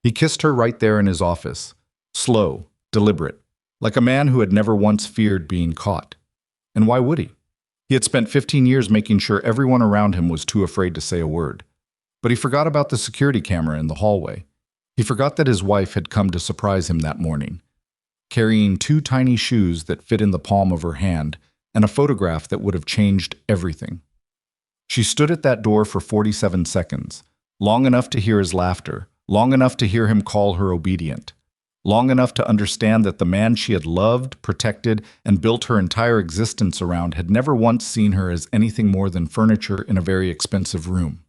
He kissed her right there in his office, slow, deliberate, like a man who had never once feared being caught. And why would he? He had spent 15 years making sure everyone around him was too afraid to say a word. But he forgot about the security camera in the hallway. He forgot that his wife had come to surprise him that morning, carrying two tiny shoes that fit in the palm of her hand and a photograph that would have changed everything. She stood at that door for 47 seconds, long enough to hear his laughter, long enough to hear him call her obedient, long enough to understand that the man she had loved, protected, and built her entire existence around had never once seen her as anything more than furniture in a very expensive room.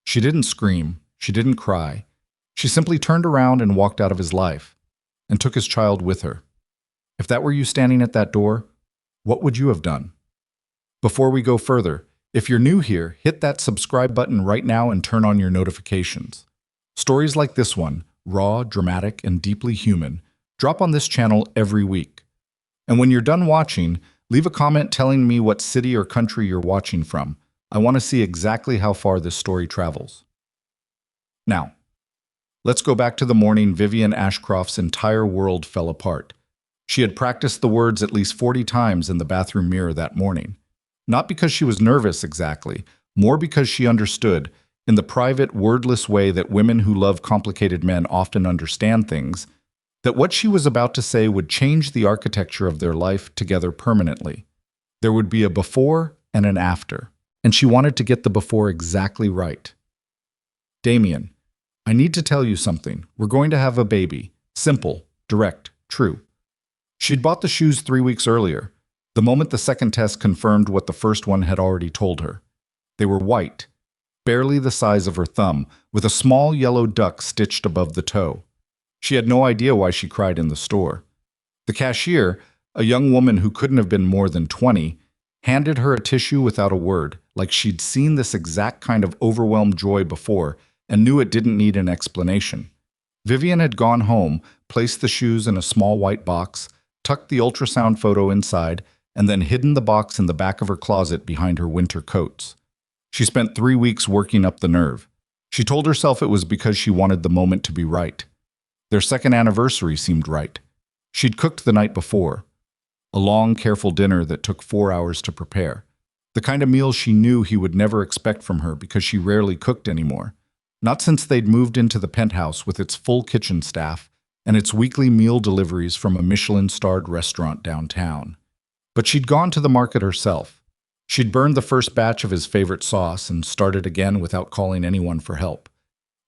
She didn't scream, she didn't cry. She simply turned around and walked out of his life, and took his child with her. If that were you standing at that door, what would you have done? Before we go further, if you're new here, hit that subscribe button right now and turn on your notifications. Stories like this one, raw, dramatic, and deeply human, drop on this channel every week. And when you're done watching, leave a comment telling me what city or country you're watching from. I want to see exactly how far this story travels. Now, let's go back to the morning Vivian Ashcroft's entire world fell apart. She had practiced the words at least 40 times in the bathroom mirror that morning. Not because she was nervous exactly, more because she understood, in the private, wordless way that women who love complicated men often understand things, that what she was about to say would change the architecture of their life together permanently. There would be a before and an after, and she wanted to get the before exactly right. Damien, I need to tell you something. We're going to have a baby. Simple, direct, true. She'd bought the shoes 3 weeks earlier, the moment the second test confirmed what the first one had already told her. They were white, barely the size of her thumb, with a small yellow duck stitched above the toe. She had no idea why she cried in the store. The cashier, a young woman who couldn't have been more than 20, handed her a tissue without a word, like she'd seen this exact kind of overwhelmed joy before and knew it didn't need an explanation. Vivian had gone home, placed the shoes in a small white box, tucked the ultrasound photo inside, and then hidden the box in the back of her closet behind her winter coats. She spent 3 weeks working up the nerve. She told herself it was because she wanted the moment to be right. Their second anniversary seemed right. She'd cooked the night before. A long, careful dinner that took 4 hours to prepare. The kind of meal she knew he would never expect from her because she rarely cooked anymore. Not since they'd moved into the penthouse with its full kitchen staff and its weekly meal deliveries from a Michelin-starred restaurant downtown. But she'd gone to the market herself. She'd burned the first batch of his favorite sauce and started again without calling anyone for help.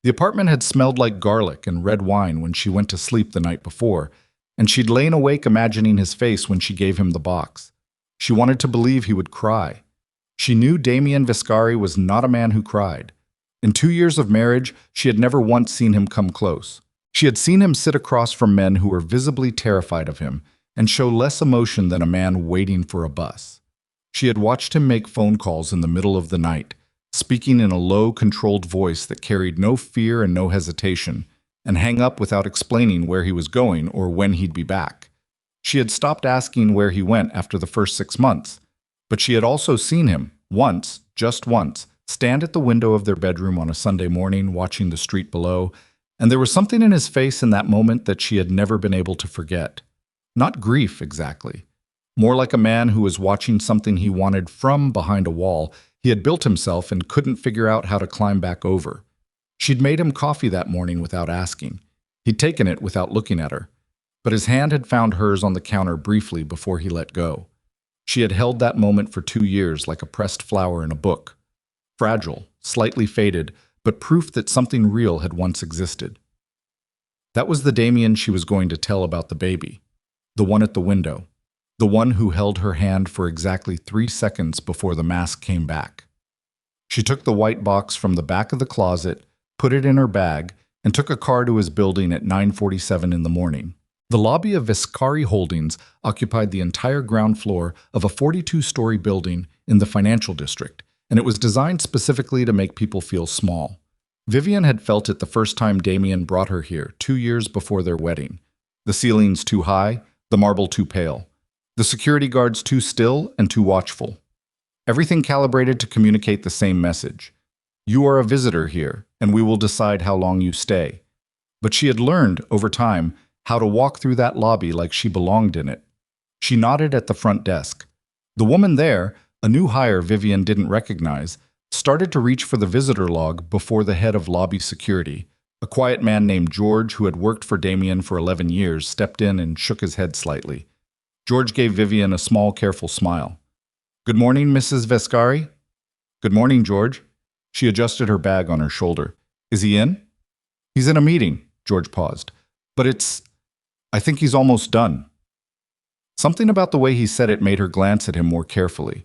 The apartment had smelled like garlic and red wine when she went to sleep the night before, and she'd lain awake imagining his face when she gave him the box. She wanted to believe he would cry. She knew Damien Viscari was not a man who cried. In 2 years of marriage, she had never once seen him come close. She had seen him sit across from men who were visibly terrified of him and show less emotion than a man waiting for a bus. She had watched him make phone calls in the middle of the night, speaking in a low, controlled voice that carried no fear and no hesitation, and hang up without explaining where he was going or when he'd be back. She had stopped asking where he went after the first 6 months, but she had also seen him, once, just once, stand at the window of their bedroom on a Sunday morning watching the street below, and there was something in his face in that moment that she had never been able to forget. Not grief, exactly. More like a man who was watching something he wanted from behind a wall he had built himself and couldn't figure out how to climb back over. She'd made him coffee that morning without asking. He'd taken it without looking at her. But his hand had found hers on the counter briefly before he let go. She had held that moment for 2 years like a pressed flower in a book. Fragile, slightly faded, but proof that something real had once existed. That was the Damien she was going to tell about the baby. The one at the window. The one who held her hand for exactly 3 seconds before the mask came back. She took the white box from the back of the closet, put it in her bag, and took a car to his building at 9:47 in the morning. The lobby of Viscari Holdings occupied the entire ground floor of a 42-story building in the financial district, and it was designed specifically to make people feel small. Vivian had felt it the first time Damien brought her here 2 years before their wedding. The ceilings too high, the marble too pale. The security guards too still and too watchful. Everything calibrated to communicate the same message. You are a visitor here, and we will decide how long you stay. But she had learned, over time, how to walk through that lobby like she belonged in it. She nodded at the front desk. The woman there, a new hire Vivian didn't recognize, started to reach for the visitor log before the head of lobby security, a quiet man named George who had worked for Damien for 11 years, stepped in and shook his head slightly. George gave Vivian a small, careful smile. "Good morning, Mrs. Vescari." "Good morning, George." She adjusted her bag on her shoulder. "Is he in?" "He's in a meeting," George paused. "But I think he's almost done." Something about the way he said it made her glance at him more carefully.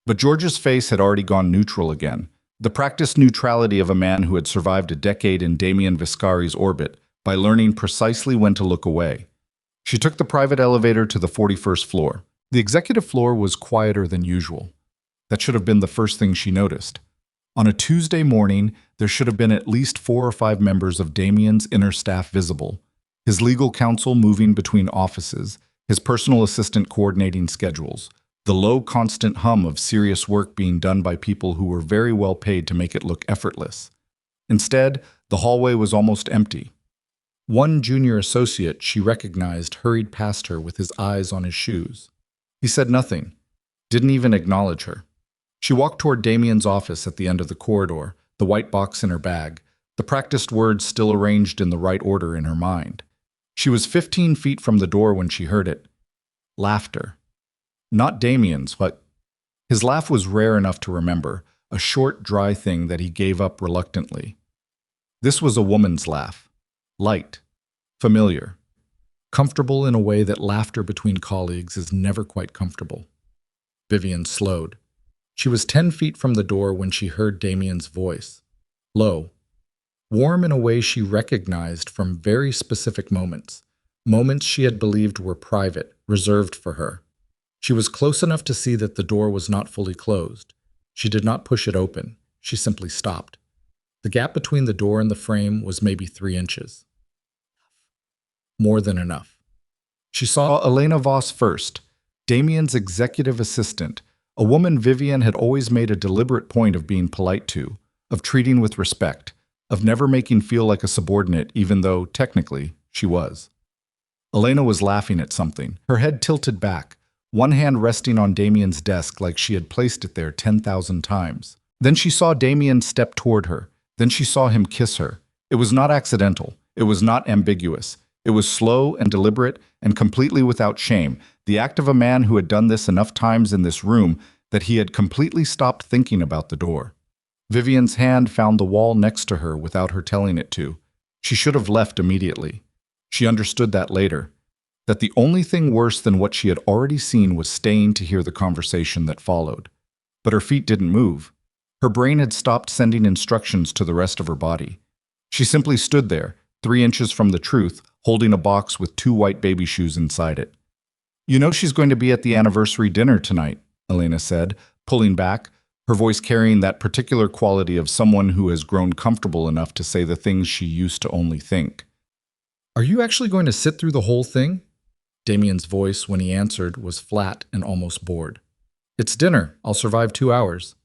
But George's face had already gone neutral again, the practiced neutrality of a man who had survived a decade in Damien Viscari's orbit by learning precisely when to look away. She took the private elevator to the 41st floor. The executive floor was quieter than usual. That should have been the first thing she noticed. On a Tuesday morning, there should have been at least 4 or 5 members of Damien's inner staff visible, his legal counsel moving between offices, his personal assistant coordinating schedules, the low, constant hum of serious work being done by people who were very well paid to make it look effortless. Instead, the hallway was almost empty. One junior associate she recognized hurried past her with his eyes on his shoes. He said nothing, didn't even acknowledge her. She walked toward Damien's office at the end of the corridor, the white box in her bag, the practiced words still arranged in the right order in her mind. She was 15 feet from the door when she heard it. Laughter. Not Damien's, but his laugh was rare enough to remember, a short, dry thing that he gave up reluctantly. This was a woman's laugh. Light. Familiar. Comfortable in a way that laughter between colleagues is never quite comfortable. Vivian slowed. She was 10 feet from the door when she heard Damien's voice. Low. Warm in a way she recognized from very specific moments. Moments she had believed were private, reserved for her. She was close enough to see that the door was not fully closed. She did not push it open. She simply stopped. The gap between the door and the frame was maybe 3 inches. More than enough. She saw Elena Voss first, Damien's executive assistant, a woman Vivian had always made a deliberate point of being polite to, of treating with respect, of never making feel like a subordinate even though, technically, she was. Elena was laughing at something, her head tilted back, one hand resting on Damien's desk like she had placed it there 10,000 times. Then she saw Damien step toward her. Then she saw him kiss her. It was not accidental. It was not ambiguous. It was slow and deliberate and completely without shame, the act of a man who had done this enough times in this room that he had completely stopped thinking about the door. Vivian's hand found the wall next to her without her telling it to. She should have left immediately. She understood that later, that the only thing worse than what she had already seen was staying to hear the conversation that followed. But her feet didn't move. Her brain had stopped sending instructions to the rest of her body. She simply stood there, 3 inches from the truth, holding a box with 2 white baby shoes inside it. "You know she's going to be at the anniversary dinner tonight," Elena said, pulling back, her voice carrying that particular quality of someone who has grown comfortable enough to say the things she used to only think. "Are you actually going to sit through the whole thing?" Damien's voice, when he answered, was flat and almost bored. "It's dinner. I'll survive 2 hours."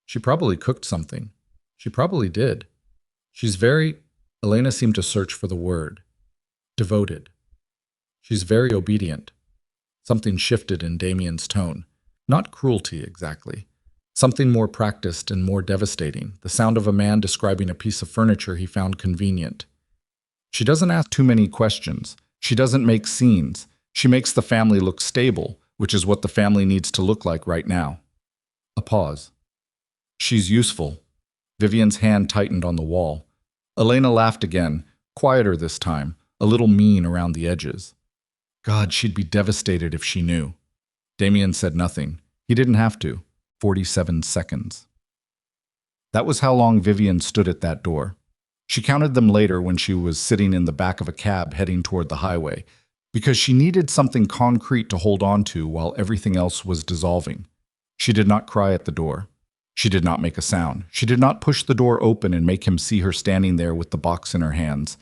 She probably cooked something. She probably did. She's very... Elena seemed to search for the word. Devoted. She's very obedient. Something shifted in Damien's tone. Not cruelty, exactly. Something more practiced and more devastating, the sound of a man describing a piece of furniture he found convenient. She doesn't ask too many questions. She doesn't make scenes. She makes the family look stable, which is what the family needs to look like right now. A pause. She's useful. Vivian's hand tightened on the wall. Elena laughed again, quieter this time, a little mean around the edges. God, she'd be devastated if she knew. Damien said nothing. He didn't have to. 47 seconds. That was how long Vivian stood at that door. She counted them later when she was sitting in the back of a cab heading toward the highway, because she needed something concrete to hold on to while everything else was dissolving. She did not cry at the door. She did not make a sound. She did not push the door open and make him see her standing there with the box in her hands.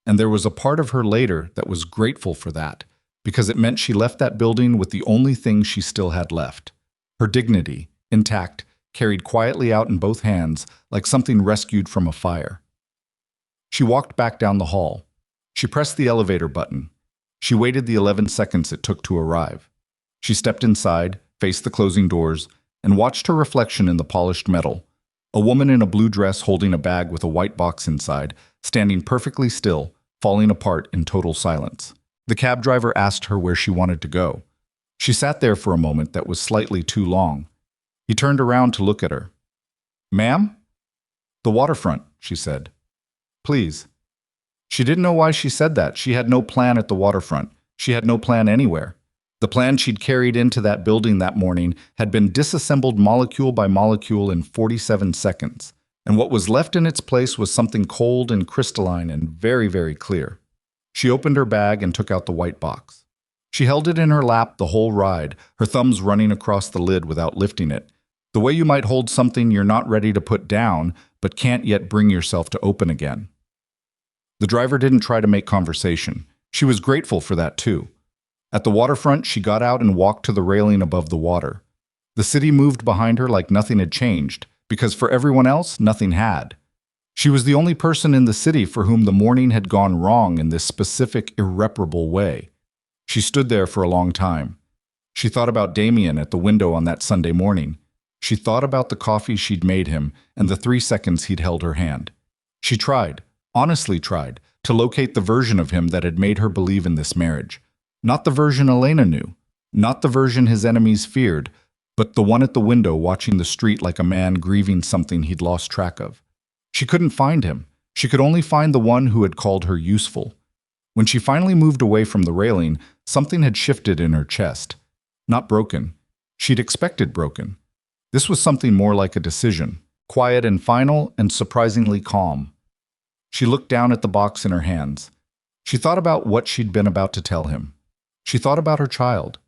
And there was a part of her later that was grateful for that, because it meant she left that building with the only thing she still had left. Her dignity, intact, carried quietly out in both hands like something rescued from a fire. She walked back down the hall. She pressed the elevator button. She waited the 11 seconds it took to arrive. She stepped inside, faced the closing doors, and watched her reflection in the polished metal. A woman in a blue dress holding a bag with a white box inside, standing perfectly still, falling apart in total silence. The cab driver asked her where she wanted to go. She sat there for a moment that was slightly too long. He turned around to look at her. "Ma'am?" "The waterfront," she said. "Please." She didn't know why she said that. She had no plan at the waterfront. She had no plan anywhere. The plan she'd carried into that building that morning had been disassembled molecule by molecule in 47 seconds, and what was left in its place was something cold and crystalline and very, very clear. She opened her bag and took out the white box. She held it in her lap the whole ride, her thumbs running across the lid without lifting it, the way you might hold something you're not ready to put down but can't yet bring yourself to open again. The driver didn't try to make conversation. She was grateful for that too. At the waterfront, she got out and walked to the railing above the water. The city moved behind her like nothing had changed, because for everyone else, nothing had. She was the only person in the city for whom the morning had gone wrong in this specific, irreparable way. She stood there for a long time. She thought about Damien at the window on that Sunday morning. She thought about the coffee she'd made him and the 3 seconds he'd held her hand. She tried, honestly tried, to locate the version of him that had made her believe in this marriage. Not the version Elena knew, not the version his enemies feared, but the one at the window watching the street like a man grieving something he'd lost track of. She couldn't find him. She could only find the one who had called her useful. When she finally moved away from the railing, something had shifted in her chest. Not broken. She'd expected broken. This was something more like a decision, quiet and final and surprisingly calm. She looked down at the box in her hands. She thought about what she'd been about to tell him. She thought about her child,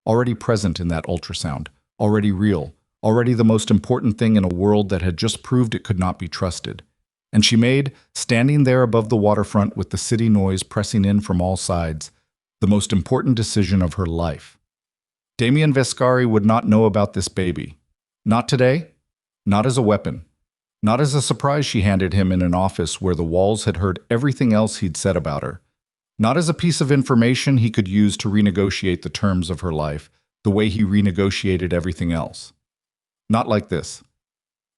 already present in that ultrasound, already real, already the most important thing in a world that had just proved it could not be trusted. And she made, standing there above the waterfront with the city noise pressing in from all sides, the most important decision of her life. Damien Vescari would not know about this baby. Not today, not as a weapon, not as a surprise she handed him in an office where the walls had heard everything else he'd said about her. Not as a piece of information he could use to renegotiate the terms of her life, the way he renegotiated everything else. Not like this.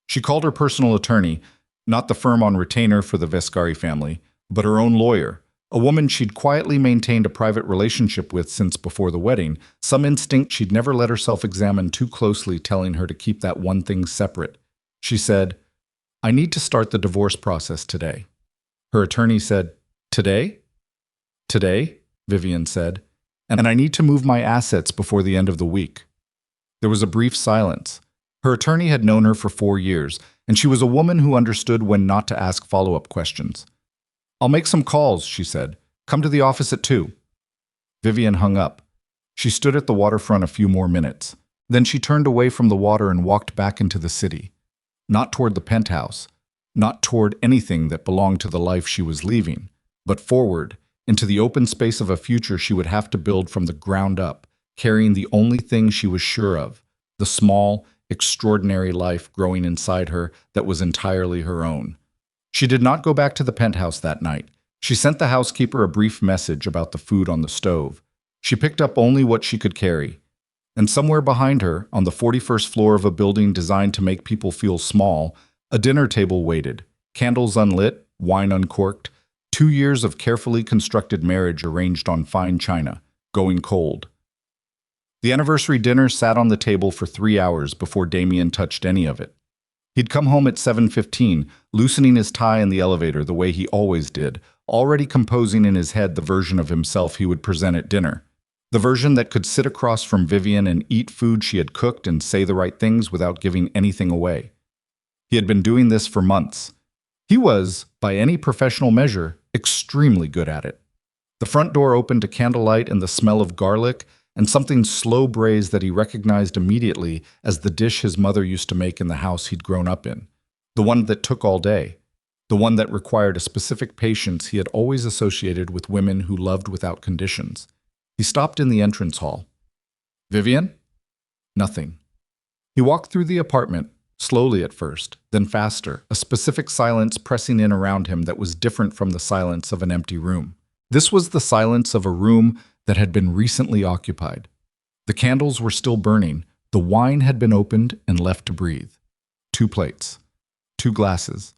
She called her personal attorney, not the firm on retainer for the Vescari family, but her own lawyer, a woman she'd quietly maintained a private relationship with since before the wedding, some instinct she'd never let herself examine too closely telling her to keep that one thing separate. She said, "I need to start the divorce process today." Her attorney said, "Today?" "Today," Vivian said, "and I need to move my assets before the end of the week." There was a brief silence. Her attorney had known her for 4 years, and she was a woman who understood when not to ask follow-up questions. "I'll make some calls," she said. "Come to the office at 2." Vivian hung up. She stood at the waterfront a few more minutes. Then she turned away from the water and walked back into the city. Not toward the penthouse, not toward anything that belonged to the life she was leaving, but forward, into the open space of a future she would have to build from the ground up, carrying the only thing she was sure of, the small, extraordinary life growing inside her that was entirely her own. She did not go back to the penthouse that night. She sent the housekeeper a brief message about the food on the stove. She picked up only what she could carry. And somewhere behind her, on the 41st floor of a building designed to make people feel small, a dinner table waited, candles unlit, wine uncorked, 2 years of carefully constructed marriage arranged on fine china, going cold. The anniversary dinner sat on the table for 3 hours before Damien touched any of it. He'd come home at 7:15, loosening his tie in the elevator the way he always did, already composing in his head the version of himself he would present at dinner. The version that could sit across from Vivian and eat food she had cooked and say the right things without giving anything away. He had been doing this for months. He was, by any professional measure, extremely good at it. The front door opened to candlelight and the smell of garlic and something slow braised that he recognized immediately as the dish his mother used to make in the house he'd grown up in. The one that took all day. The one that required a specific patience he had always associated with women who loved without conditions. He stopped in the entrance hall. "Vivian?" Nothing. He walked through the apartment, slowly at first, then faster, a specific silence pressing in around him that was different from the silence of an empty room. This was the silence of a room that had been recently occupied. The candles were still burning, the wine had been opened and left to breathe. 2 plates, 2 glasses,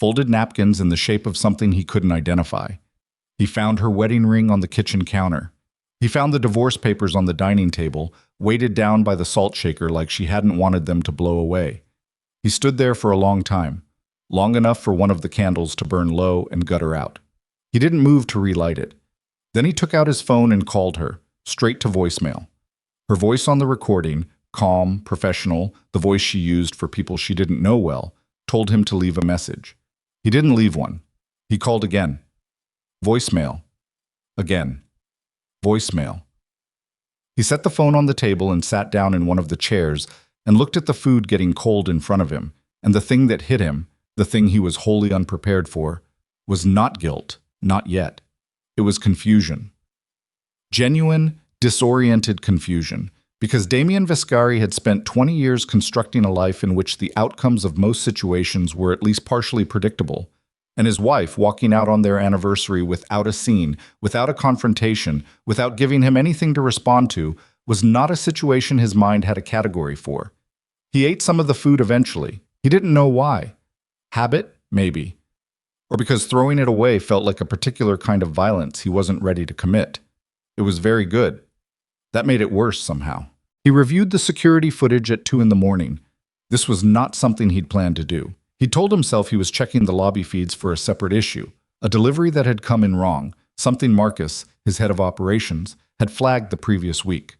folded napkins in the shape of something he couldn't identify. He found her wedding ring on the kitchen counter. He found the divorce papers on the dining table, weighted down by the salt shaker like she hadn't wanted them to blow away. He stood there for a long time, long enough for one of the candles to burn low and gutter out. He didn't move to relight it. Then he took out his phone and called her, straight to voicemail. Her voice on the recording, calm, professional, the voice she used for people she didn't know well, told him to leave a message. He didn't leave one. He called again. Voicemail. Again. Voicemail. He set the phone on the table and sat down in one of the chairs and looked at the food getting cold in front of him, and the thing that hit him, the thing he was wholly unprepared for, was not guilt, not yet. It was confusion. Genuine, disoriented confusion, because Damien Viscari had spent 20 years constructing a life in which the outcomes of most situations were at least partially predictable, and his wife walking out on their anniversary without a scene, without a confrontation, without giving him anything to respond to, was not a situation his mind had a category for. He ate some of the food eventually. He didn't know why. Habit? Maybe. Or because throwing it away felt like a particular kind of violence he wasn't ready to commit. It was very good. That made it worse somehow. He reviewed the security footage at 2 in the morning. This was not something he'd planned to do. He told himself he was checking the lobby feeds for a separate issue, a delivery that had come in wrong, something Marcus, his head of operations, had flagged the previous week.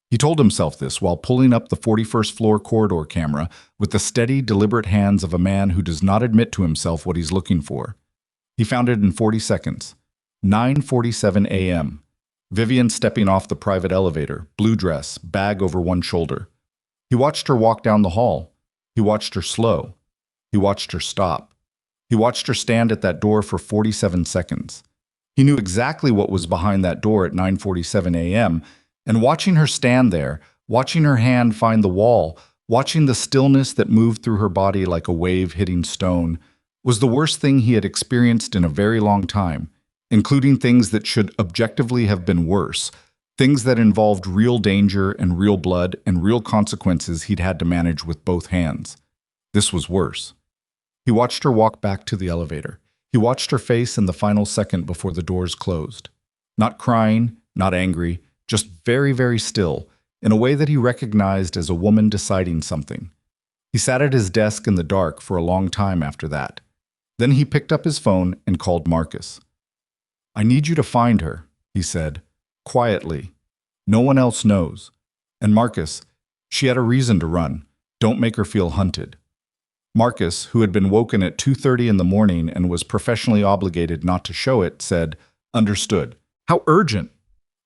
He told himself this while pulling up the 41st floor corridor camera with the steady, deliberate hands of a man who does not admit to himself what he's looking for. He found it in 40 seconds. 9:47 a.m. Vivian stepping off the private elevator, blue dress, bag over one shoulder. He watched her walk down the hall. He watched her slow. He watched her stop. He watched her stand at that door for 47 seconds. He knew exactly what was behind that door at 9:47 a.m., and watching her stand there, watching her hand find the wall, watching the stillness that moved through her body like a wave hitting stone, was the worst thing he had experienced in a very long time, including things that should objectively have been worse, things that involved real danger and real blood and real consequences he'd had to manage with both hands. This was worse. He watched her walk back to the elevator. He watched her face in the final second before the doors closed. Not crying, not angry, just very, very still, in a way that he recognized as a woman deciding something. He sat at his desk in the dark for a long time after that. Then he picked up his phone and called Marcus. "I need you to find her," he said, quietly. "No one else knows. And Marcus, she had a reason to run. Don't make her feel hunted." Marcus, who had been woken at 2:30 in the morning and was professionally obligated not to show it, said, "Understood." "How urgent?"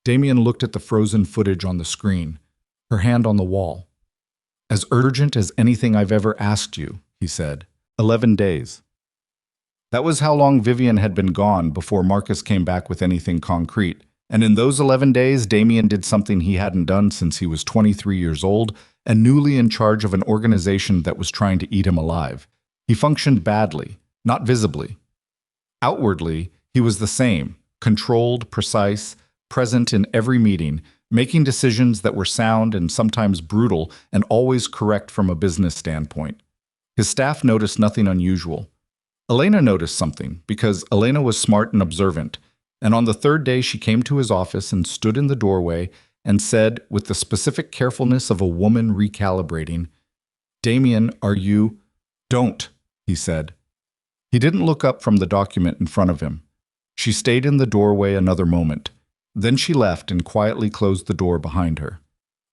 Damien looked at the frozen footage on the screen, her hand on the wall. "As urgent as anything I've ever asked you," he said. 11 days. That was how long Vivian had been gone before Marcus came back with anything concrete. And in those 11 days, Damien did something he hadn't done since he was 23 years old and newly in charge of an organization that was trying to eat him alive. He functioned badly, not visibly. Outwardly, he was the same, controlled, precise, present in every meeting, making decisions that were sound and sometimes brutal and always correct from a business standpoint. His staff noticed nothing unusual. Elena noticed something because Elena was smart and observant, and on the 3rd day she came to his office and stood in the doorway and said, with the specific carefulness of a woman recalibrating, "Damien, are you—" "Don't," he said. He didn't look up from the document in front of him. She stayed in the doorway another moment. Then she left and quietly closed the door behind her.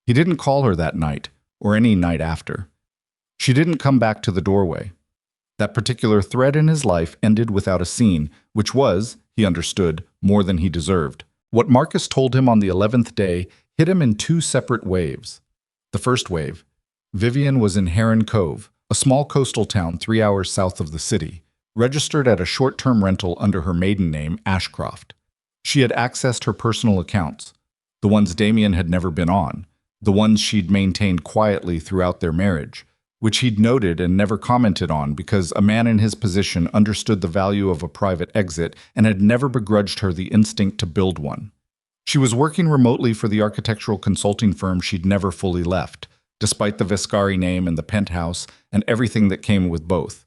He didn't call her that night, or any night after. She didn't come back to the doorway. That particular thread in his life ended without a scene, which was, he understood, more than he deserved. What Marcus told him on the 11th day hit him in 2 separate waves. The first wave. Vivian was in Heron Cove, a small coastal town 3 hours south of the city, registered at a short-term rental under her maiden name, Ashcroft. She had accessed her personal accounts, the ones Damien had never been on, the ones she'd maintained quietly throughout their marriage, which he'd noted and never commented on because a man in his position understood the value of a private exit and had never begrudged her the instinct to build one. She was working remotely for the architectural consulting firm she'd never fully left, despite the Viscari name and the penthouse and everything that came with both.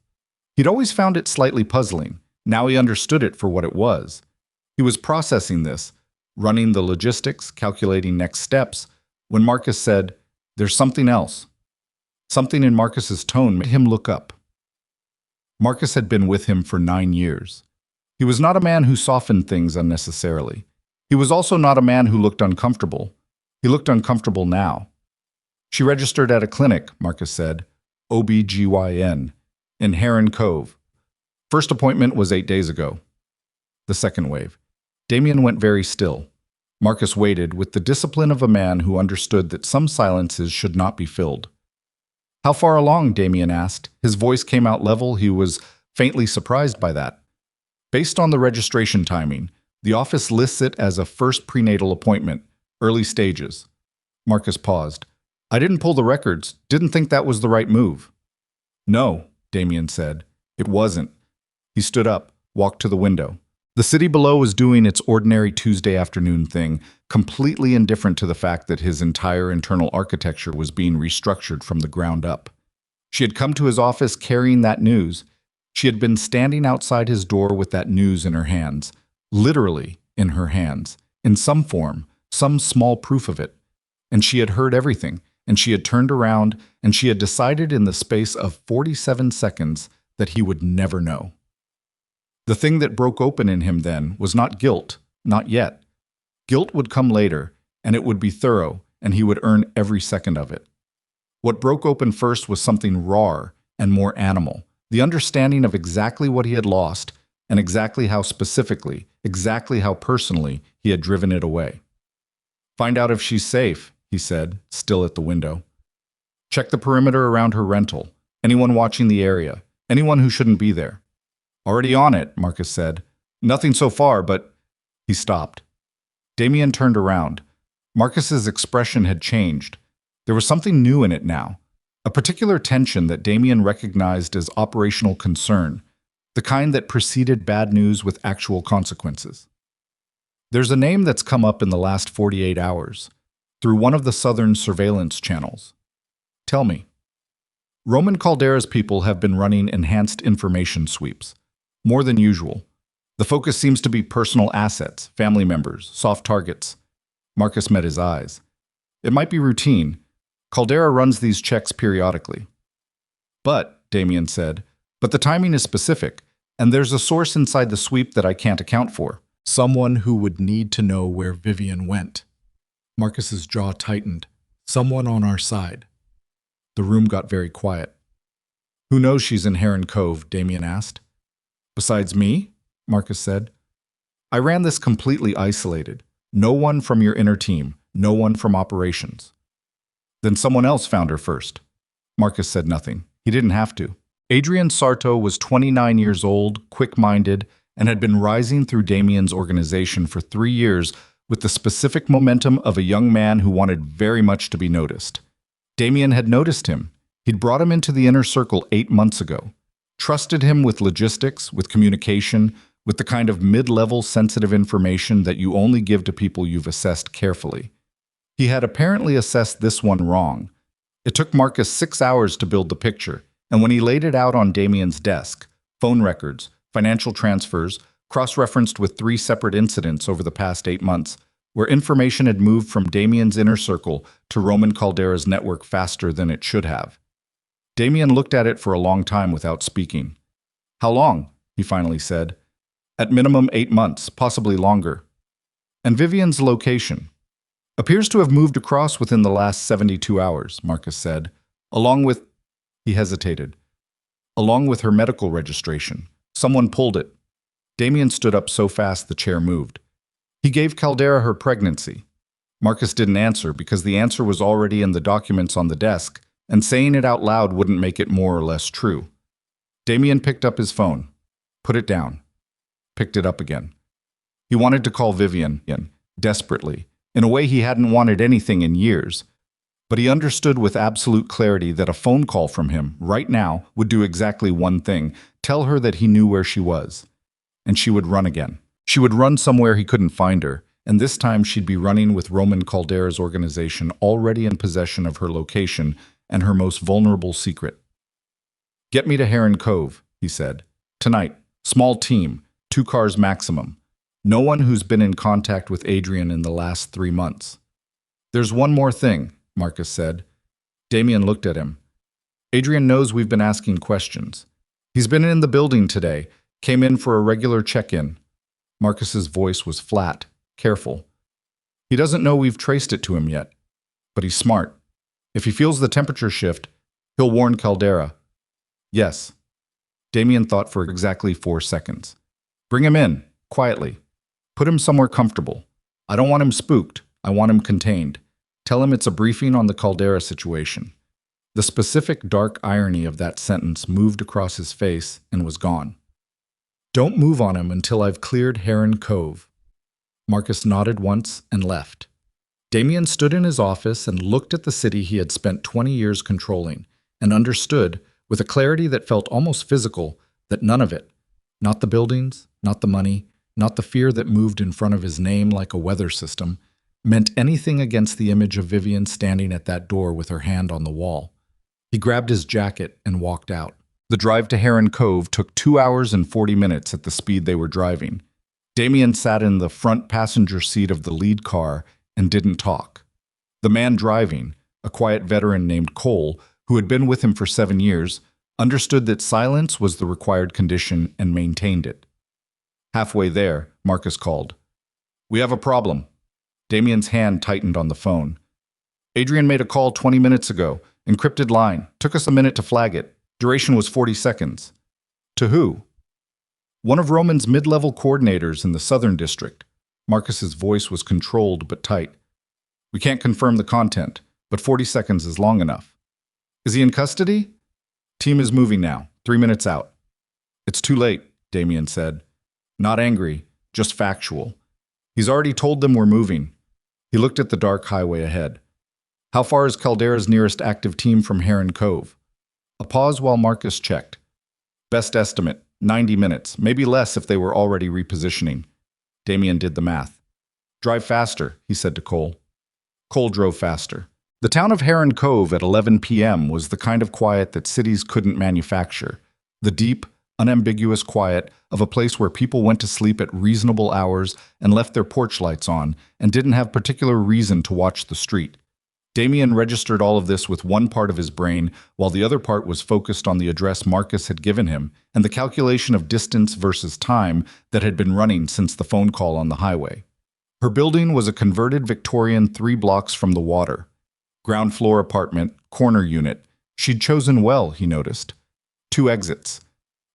He'd always found it slightly puzzling. Now he understood it for what it was. He was processing this, running the logistics, calculating next steps, when Marcus said, "There's something else." Something in Marcus's tone made him look up. Marcus had been with him for 9 years. He was not a man who softened things unnecessarily. He was also not a man who looked uncomfortable. He looked uncomfortable now. "She registered at a clinic," Marcus said, OBGYN, in Heron Cove. "First appointment was 8 days ago." The second wave. Damien went very still. Marcus waited with the discipline of a man who understood that some silences should not be filled. "How far along?" Damien asked. His voice came out level. He was faintly surprised by that. "Based on the registration timing, the office lists it as a first prenatal appointment, early stages." Marcus paused. "I didn't pull the records. Didn't think that was the right move." "No," Damien said. "It wasn't." He stood up, walked to the window. The city below was doing its ordinary Tuesday afternoon thing, completely indifferent to the fact that his entire internal architecture was being restructured from the ground up. She had come to his office carrying that news. She had been standing outside his door with that news in her hands, literally in her hands, in some form, some small proof of it. And she had heard everything, and she had turned around, and she had decided in the space of 47 seconds that he would never know. The thing that broke open in him then was not guilt, not yet. Guilt would come later, and it would be thorough, and he would earn every second of it. What broke open first was something rawer and more animal, the understanding of exactly what he had lost, and exactly how specifically, exactly how personally he had driven it away. "Find out if she's safe," he said, still at the window. "Check the perimeter around her rental, anyone watching the area, anyone who shouldn't be there." "Already on it," Marcus said. "Nothing so far, but—" He stopped. Damien turned around. Marcus's expression had changed. There was something new in it now, a particular tension that Damien recognized as operational concern, the kind that preceded bad news with actual consequences. "There's a name that's come up in the last 48 hours, through one of the southern surveillance channels." "Tell me." "Roman Caldera's people have been running enhanced information sweeps. More than usual. The focus seems to be personal assets, family members, soft targets." Marcus met his eyes. "It might be routine. Caldera runs these checks periodically." "But," Damien said, "but the timing is specific, and there's a source inside the sweep that I can't account for. Someone who would need to know where Vivian went." Marcus's jaw tightened. "Someone on our side." The room got very quiet. "Who knows she's in Heron Cove?" Damien asked. "Besides me?" Marcus said. "I ran this completely isolated. No one from your inner team, no one from operations." "Then someone else found her first." Marcus said nothing. He didn't have to. Adrian Sarto was 29 years old, quick-minded, and had been rising through Damien's organization for 3 years with the specific momentum of a young man who wanted very much to be noticed. Damien had noticed him. He'd brought him into the inner circle 8 months ago. Trusted him with logistics, with communication, with the kind of mid-level sensitive information that you only give to people you've assessed carefully. He had apparently assessed this one wrong. It took Marcus 6 hours to build the picture, and when he laid it out on Damien's desk, phone records, financial transfers, cross-referenced with 3 separate incidents over the past 8 months, where information had moved from Damien's inner circle to Roman Caldera's network faster than it should have. Damien looked at it for a long time without speaking. "How long?" he finally said. "At minimum 8 months, possibly longer." "And Vivian's location?" "Appears to have moved across within the last 72 hours, Marcus said. "Along with—" He hesitated. "Along with her medical registration. Someone pulled it." Damien stood up so fast the chair moved. "He gave Caldera her pregnancy." Marcus didn't answer because the answer was already in the documents on the desk, and saying it out loud wouldn't make it more or less true. Damien picked up his phone, put it down, picked it up again. He wanted to call Vivian, desperately, in a way he hadn't wanted anything in years. But he understood with absolute clarity that a phone call from him, right now, would do exactly one thing: tell her that he knew where she was. And she would run again. She would run somewhere he couldn't find her, and this time she'd be running with Roman Caldera's organization already in possession of her location and her most vulnerable secret. "Get me to Heron Cove," he said. "Tonight. Small team. 2 cars maximum. No one who's been in contact with Adrian in the last 3 months." "There's one more thing," Marcus said. Damien looked at him. "Adrian knows we've been asking questions. He's been in the building today, came in for a regular check-in." Marcus's voice was flat, careful. "He doesn't know we've traced it to him yet. But he's smart. If he feels the temperature shift, he'll warn Caldera." "Yes." Damien thought for exactly 4 seconds. "Bring him in, quietly. Put him somewhere comfortable. I don't want him spooked. I want him contained. Tell him it's a briefing on the Caldera situation." The specific dark irony of that sentence moved across his face and was gone. "Don't move on him until I've cleared Heron Cove." Marcus nodded once and left. Damien stood in his office and looked at the city he had spent 20 years controlling, and understood, with a clarity that felt almost physical, that none of it, not the buildings, not the money, not the fear that moved in front of his name like a weather system, meant anything against the image of Vivian standing at that door with her hand on the wall. He grabbed his jacket and walked out. The drive to Heron Cove took 2 hours and 40 minutes at the speed they were driving. Damien sat in the front passenger seat of the lead car and didn't talk. The man driving, a quiet veteran named Cole, who had been with him for 7 years, understood that silence was the required condition and maintained it. Halfway there, Marcus called. "We have a problem." Damien's hand tightened on the phone. "Adrian made a call 20 minutes ago. Encrypted line. Took us a minute to flag it. Duration was 40 seconds. "To who?" "One of Roman's mid-level coordinators in the Southern District." Marcus's voice was controlled but tight. "We can't confirm the content, but 40 seconds is long enough." "Is he in custody?" "Team is moving now, 3 minutes out." "It's too late," Damien said. Not angry, just factual. "He's already told them we're moving." He looked at the dark highway ahead. "How far is Caldera's nearest active team from Heron Cove?" A pause while Marcus checked. "Best estimate, 90 minutes, maybe less if they were already repositioning." Damien did the math. "Drive faster," he said to Cole. Cole drove faster. The town of Heron Cove at 11 p.m. was the kind of quiet that cities couldn't manufacture. The deep, unambiguous quiet of a place where people went to sleep at reasonable hours and left their porch lights on and didn't have particular reason to watch the street. Damien registered all of this with one part of his brain, while the other part was focused on the address Marcus had given him and the calculation of distance versus time that had been running since the phone call on the highway. Her building was a converted Victorian 3 blocks from the water. Ground floor apartment, corner unit. She'd chosen well, he noticed. 2 exits.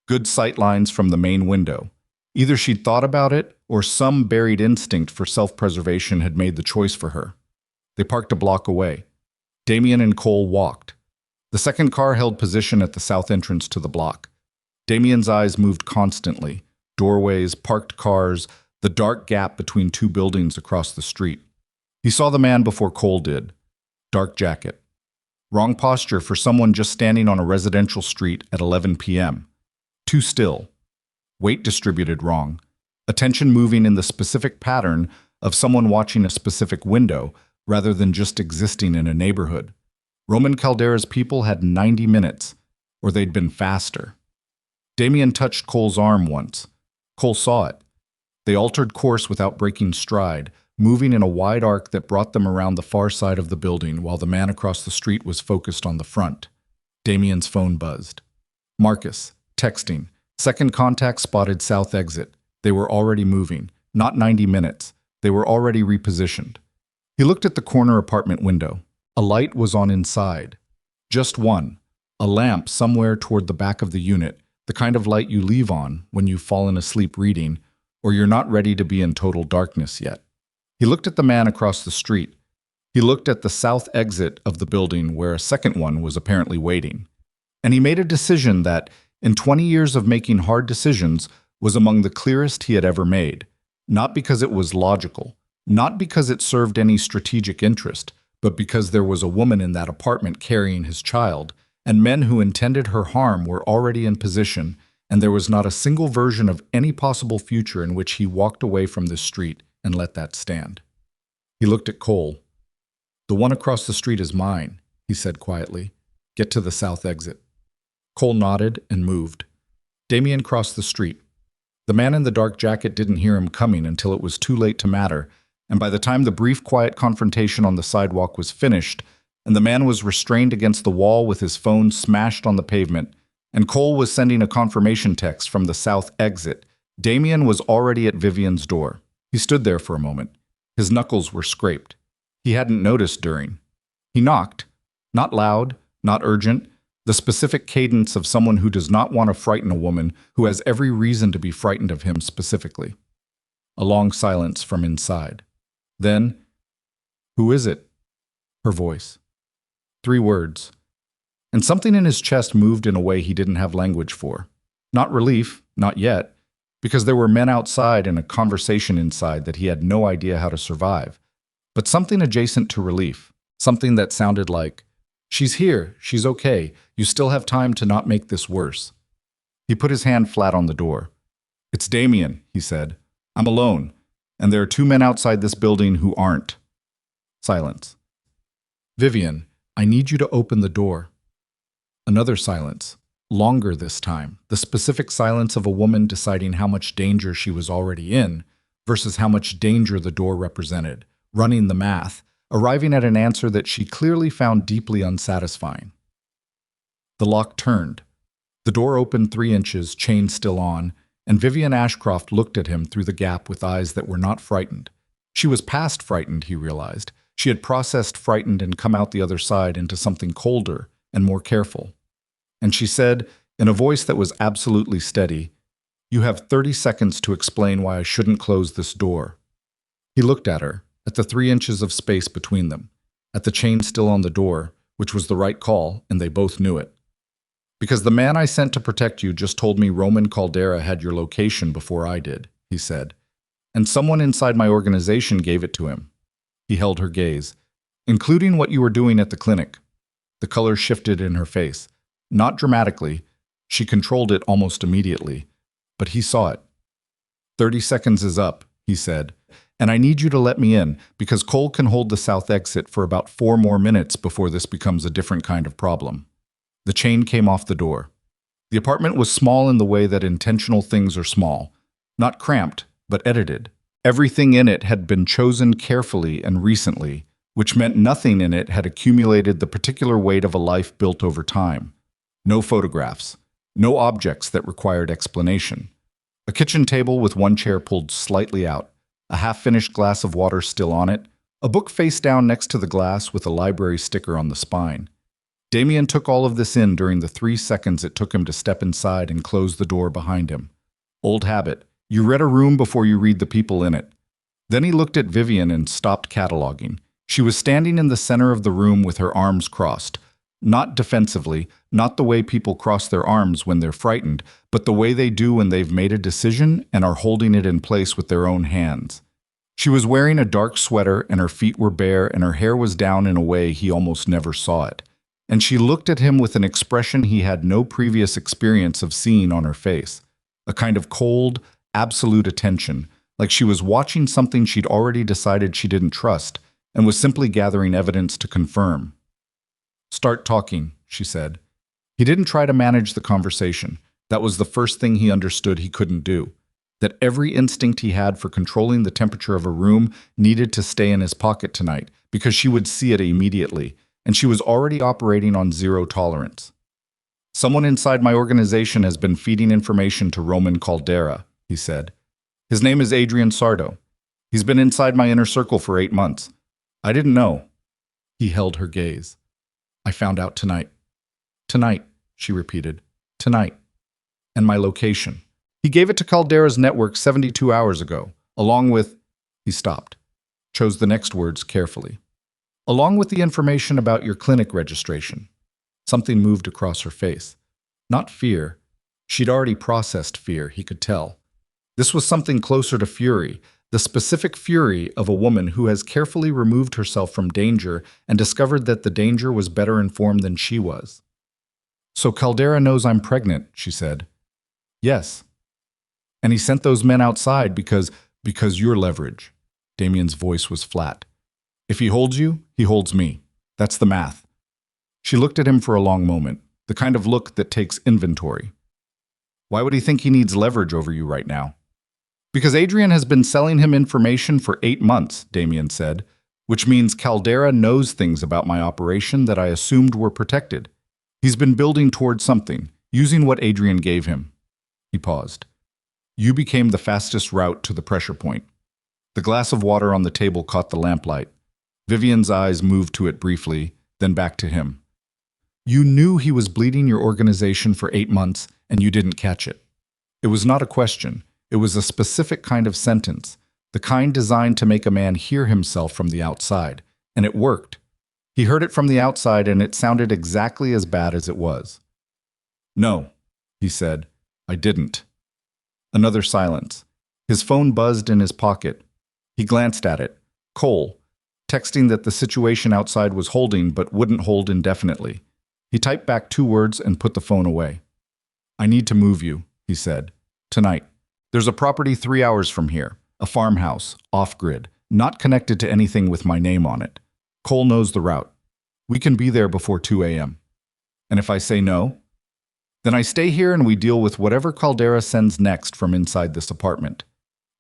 Good sight lines from the main window. Either she'd thought about it, or some buried instinct for self-preservation had made the choice for her. They parked a block away. Damien and Cole walked. The second car held position at the south entrance to the block. Damien's eyes moved constantly. Doorways, parked cars, the dark gap between 2 buildings across the street. He saw the man before Cole did. Dark jacket. Wrong posture for someone just standing on a residential street at 11 p.m. Too still. Weight distributed wrong. Attention moving in the specific pattern of someone watching a specific window, rather than just existing in a neighborhood. Roman Caldera's people had 90 minutes, or they'd been faster. Damien touched Cole's arm once. Cole saw it. They altered course without breaking stride, moving in a wide arc that brought them around the far side of the building while the man across the street was focused on the front. Damien's phone buzzed. Marcus, texting. Second contact spotted south exit. They were already moving. Not 90 minutes. They were already repositioned. He looked at the corner apartment window. A light was on inside. Just one. A lamp somewhere toward the back of the unit, the kind of light you leave on when you've fallen asleep reading, or you're not ready to be in total darkness yet. He looked at the man across the street. He looked at the south exit of the building where a second one was apparently waiting. And he made a decision that, in 20 years of making hard decisions, was among the clearest he had ever made. Not because it was logical, not because it served any strategic interest, but because there was a woman in that apartment carrying his child, and men who intended her harm were already in position, and there was not a single version of any possible future in which he walked away from this street and let that stand. He looked at Cole. "The one across the street is mine," he said quietly. "Get to the south exit." Cole nodded and moved. Damien crossed the street. The man in the dark jacket didn't hear him coming until it was too late to matter, and by the time the brief, quiet confrontation on the sidewalk was finished, and the man was restrained against the wall with his phone smashed on the pavement, and Cole was sending a confirmation text from the south exit, Damien was already at Vivian's door. He stood there for a moment. His knuckles were scraped. He hadn't noticed during. He knocked. Not loud, not urgent, the specific cadence of someone who does not want to frighten a woman who has every reason to be frightened of him specifically. A long silence from inside. Then, "Who is it?" Her voice. 3 words. And something in his chest moved in a way he didn't have language for. Not relief, not yet, because there were men outside and a conversation inside that he had no idea how to survive, but something adjacent to relief, something that sounded like, "She's here, she's okay, you still have time to not make this worse." He put his hand flat on the door. "It's Damien," he said. "I'm alone, and there are 2 men outside this building who aren't." Silence. "Vivian, I need you to open the door." Another silence, longer this time, the specific silence of a woman deciding how much danger she was already in versus how much danger the door represented, running the math, arriving at an answer that she clearly found deeply unsatisfying. The lock turned. The door opened 3 inches, chain still on, and Vivian Ashcroft looked at him through the gap with eyes that were not frightened. She was past frightened, he realized. She had processed frightened and come out the other side into something colder and more careful. And she said, in a voice that was absolutely steady, "You have 30 seconds to explain why I shouldn't close this door." He looked at her, at the 3 inches of space between them, at the chain still on the door, which was the right call, and they both knew it. "Because the man I sent to protect you just told me Roman Caldera had your location before I did," he said. "And someone inside my organization gave it to him." He held her gaze. "Including what you were doing at the clinic." The color shifted in her face. Not dramatically. She controlled it almost immediately. But he saw it. 30 seconds is up," he said. "And I need you to let me in, because Cole can hold the south exit for about 4 more minutes before this becomes a different kind of problem." The chain came off the door. The apartment was small in the way that intentional things are small. Not cramped, but edited. Everything in it had been chosen carefully and recently, which meant nothing in it had accumulated the particular weight of a life built over time. No photographs. No objects that required explanation. A kitchen table with 1 chair pulled slightly out. A half-finished glass of water still on it. A book face down next to the glass with a library sticker on the spine. Damien took all of this in during the 3 seconds it took him to step inside and close the door behind him. Old habit. You read a room before you read the people in it. Then he looked at Vivian and stopped cataloging. She was standing in the center of the room with her arms crossed. Not defensively, not the way people cross their arms when they're frightened, but the way they do when they've made a decision and are holding it in place with their own hands. She was wearing a dark sweater and her feet were bare and her hair was down in a way he almost never saw it. And she looked at him with an expression he had no previous experience of seeing on her face. A kind of cold, absolute attention, like she was watching something she'd already decided she didn't trust and was simply gathering evidence to confirm. "Start talking," she said. He didn't try to manage the conversation. That was the first thing he understood he couldn't do. That every instinct he had for controlling the temperature of a room needed to stay in his pocket tonight, because she would see it immediately, and she was already operating on 0 tolerance. "Someone inside my organization has been feeding information to Roman Caldera," he said. "His name is Adrian Sardo. He's been inside my inner circle for 8 months. I didn't know." He held her gaze. "I found out tonight." "Tonight," she repeated. "Tonight. And my location. He gave it to Caldera's network 72 hours ago, along with—" He stopped, chose the next words carefully. "Along with the information about your clinic registration." Something moved across her face. Not fear. She'd already processed fear, he could tell. This was something closer to fury, The specific fury of a woman who has carefully removed herself from danger and discovered that the danger was better informed than she was. "So Caldera knows I'm pregnant," she said. "Yes. And he sent those men outside because you're leverage." Damien's voice was flat. "If he holds you, he holds me. That's the math." She looked at him for a long moment, the kind of look that takes inventory. "Why would he think he needs leverage over you right now?" "Because Adrian has been selling him information for 8 months, Damien said, "which means Caldera knows things about my operation that I assumed were protected. He's been building towards something, using what Adrian gave him." He paused. "You became the fastest route to the pressure point." The glass of water on the table caught the lamplight. Vivian's eyes moved to it briefly, then back to him. "You knew he was bleeding your organization for 8 months, and you didn't catch it." It was not a question. It was a specific kind of sentence, the kind designed to make a man hear himself from the outside, and it worked. He heard it from the outside, and it sounded exactly as bad as it was. "No," he said, "I didn't." Another silence. His phone buzzed in his pocket. He glanced at it. Cole, texting that the situation outside was holding but wouldn't hold indefinitely. He typed back 2 words and put the phone away. "I need to move you," he said. "Tonight. There's a property 3 hours from here, a farmhouse, off-grid, not connected to anything with my name on it. Cole knows the route. We can be there before 2 a.m. And if I say no, then I stay here and we deal with whatever Caldera sends next from inside this apartment."